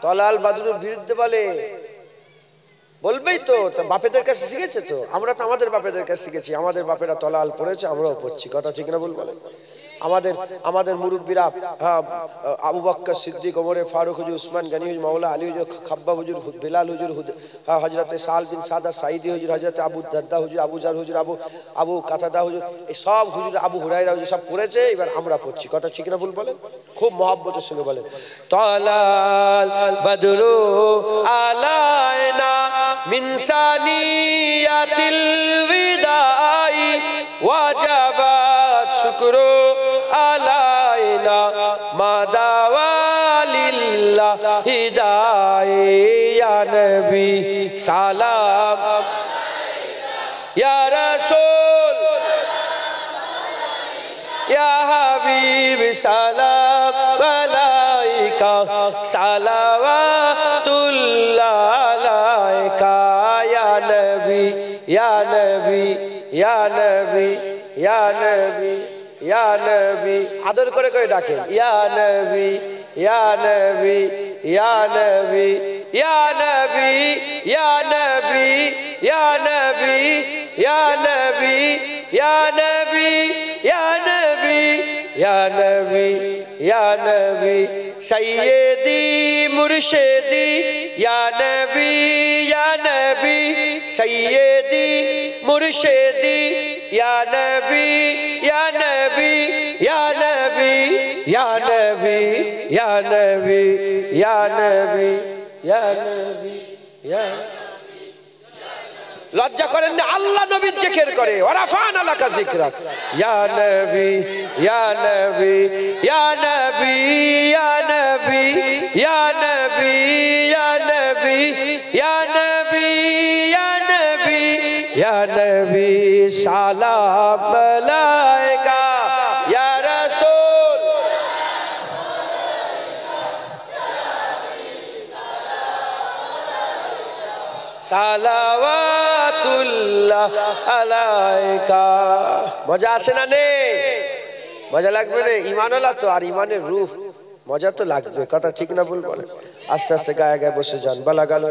তলাল বাদরুর বিরুদ্ধে বলে, বলবেই তো, বাপেদের কাছে শিখেছে তো, আমরা তো আমাদের বাপেদের কাছে শিখেছি, আমাদের বাপেরা তলাল পড়েছে, আমরাও পড়ছি, কথা ঠিক না ভুল বলেন? আমাদের মুরব্বীরা আবু বকর সিদ্দিক, ওমর ফারুক হুজুর, উসমান গনি হুজুর, মাওলা আলী হুজুর, খাব্বাব হুজুর, বিলাল হুজুর, হযরত সাল বিন সাদা সাইদি হুজুর, হযরত আবু দারদা হুজুর, আবু জার হুজুর, আবু কাতাদা হুজুর, এই সব হুজুর, আবু হুরায়রা হুজুর সব পড়েছে, এবার আমরা পড়ছি, কথা ঠিক না ভুল বলেন? খুব মহব্বতের সঙ্গে বলেন, তলাল বদরু আলাইনা মিন সানিয়াতিল বিদাই, ওয়াজাবাত শুকরু আলাইনা মাদাওয়ালিল্লাহি দায়ে ইয়া নবী সালাম ইয়া রাসূল ইয়া হাবিব সালাম আলাইকা সালাওয়াতুল্লাহ আলাইকা ইয়া নবী ইয়া নবী ইয়া নবী ইয়া নবী ইয়া নবী আদর করে করে ডাকেন ইয়া নবী ইয়া নবী ইয়া নবী ইয়া নবী ইয়া নবী ইয়া নবী ইয়া নবী ইয়া নবী ইয়া নবী ইয়া নবী ইয়া নবী সাইয়্যিদি মুরশিদি ইয়া নবী ইয়া নবী সাইয়্যিদি মুরশিদি ইয়া নবী ইয়া নবী ইয়া নবী ইয়া নবী ইয়া নবী ইয়া নবী ইয়া নবী ইয়া লজ্জা করেন না আল্লাহ নবীর জিকির করে ওয়ারাফানা লাকা যিকরাক ইয়া নবী ইয়া নবী ইয়া নবী ইয়া নবী ইয়া নবী ইয়া নবী ইয়া নবী ইয়া নবী ইয়া নবী সালাম আলাইকা ইয়া রাসূল সালাওয়াতুল্লাহ আলাইকা মজা আছে না নেই মজা লাগবে না ঈমানওয়ালা তো আর ঈমানের রূহ মজা তো লাগবে কথা ঠিক না ভুল বলে আস্তে আস্তে গায়ে গায়ে বসে যান বালা গালো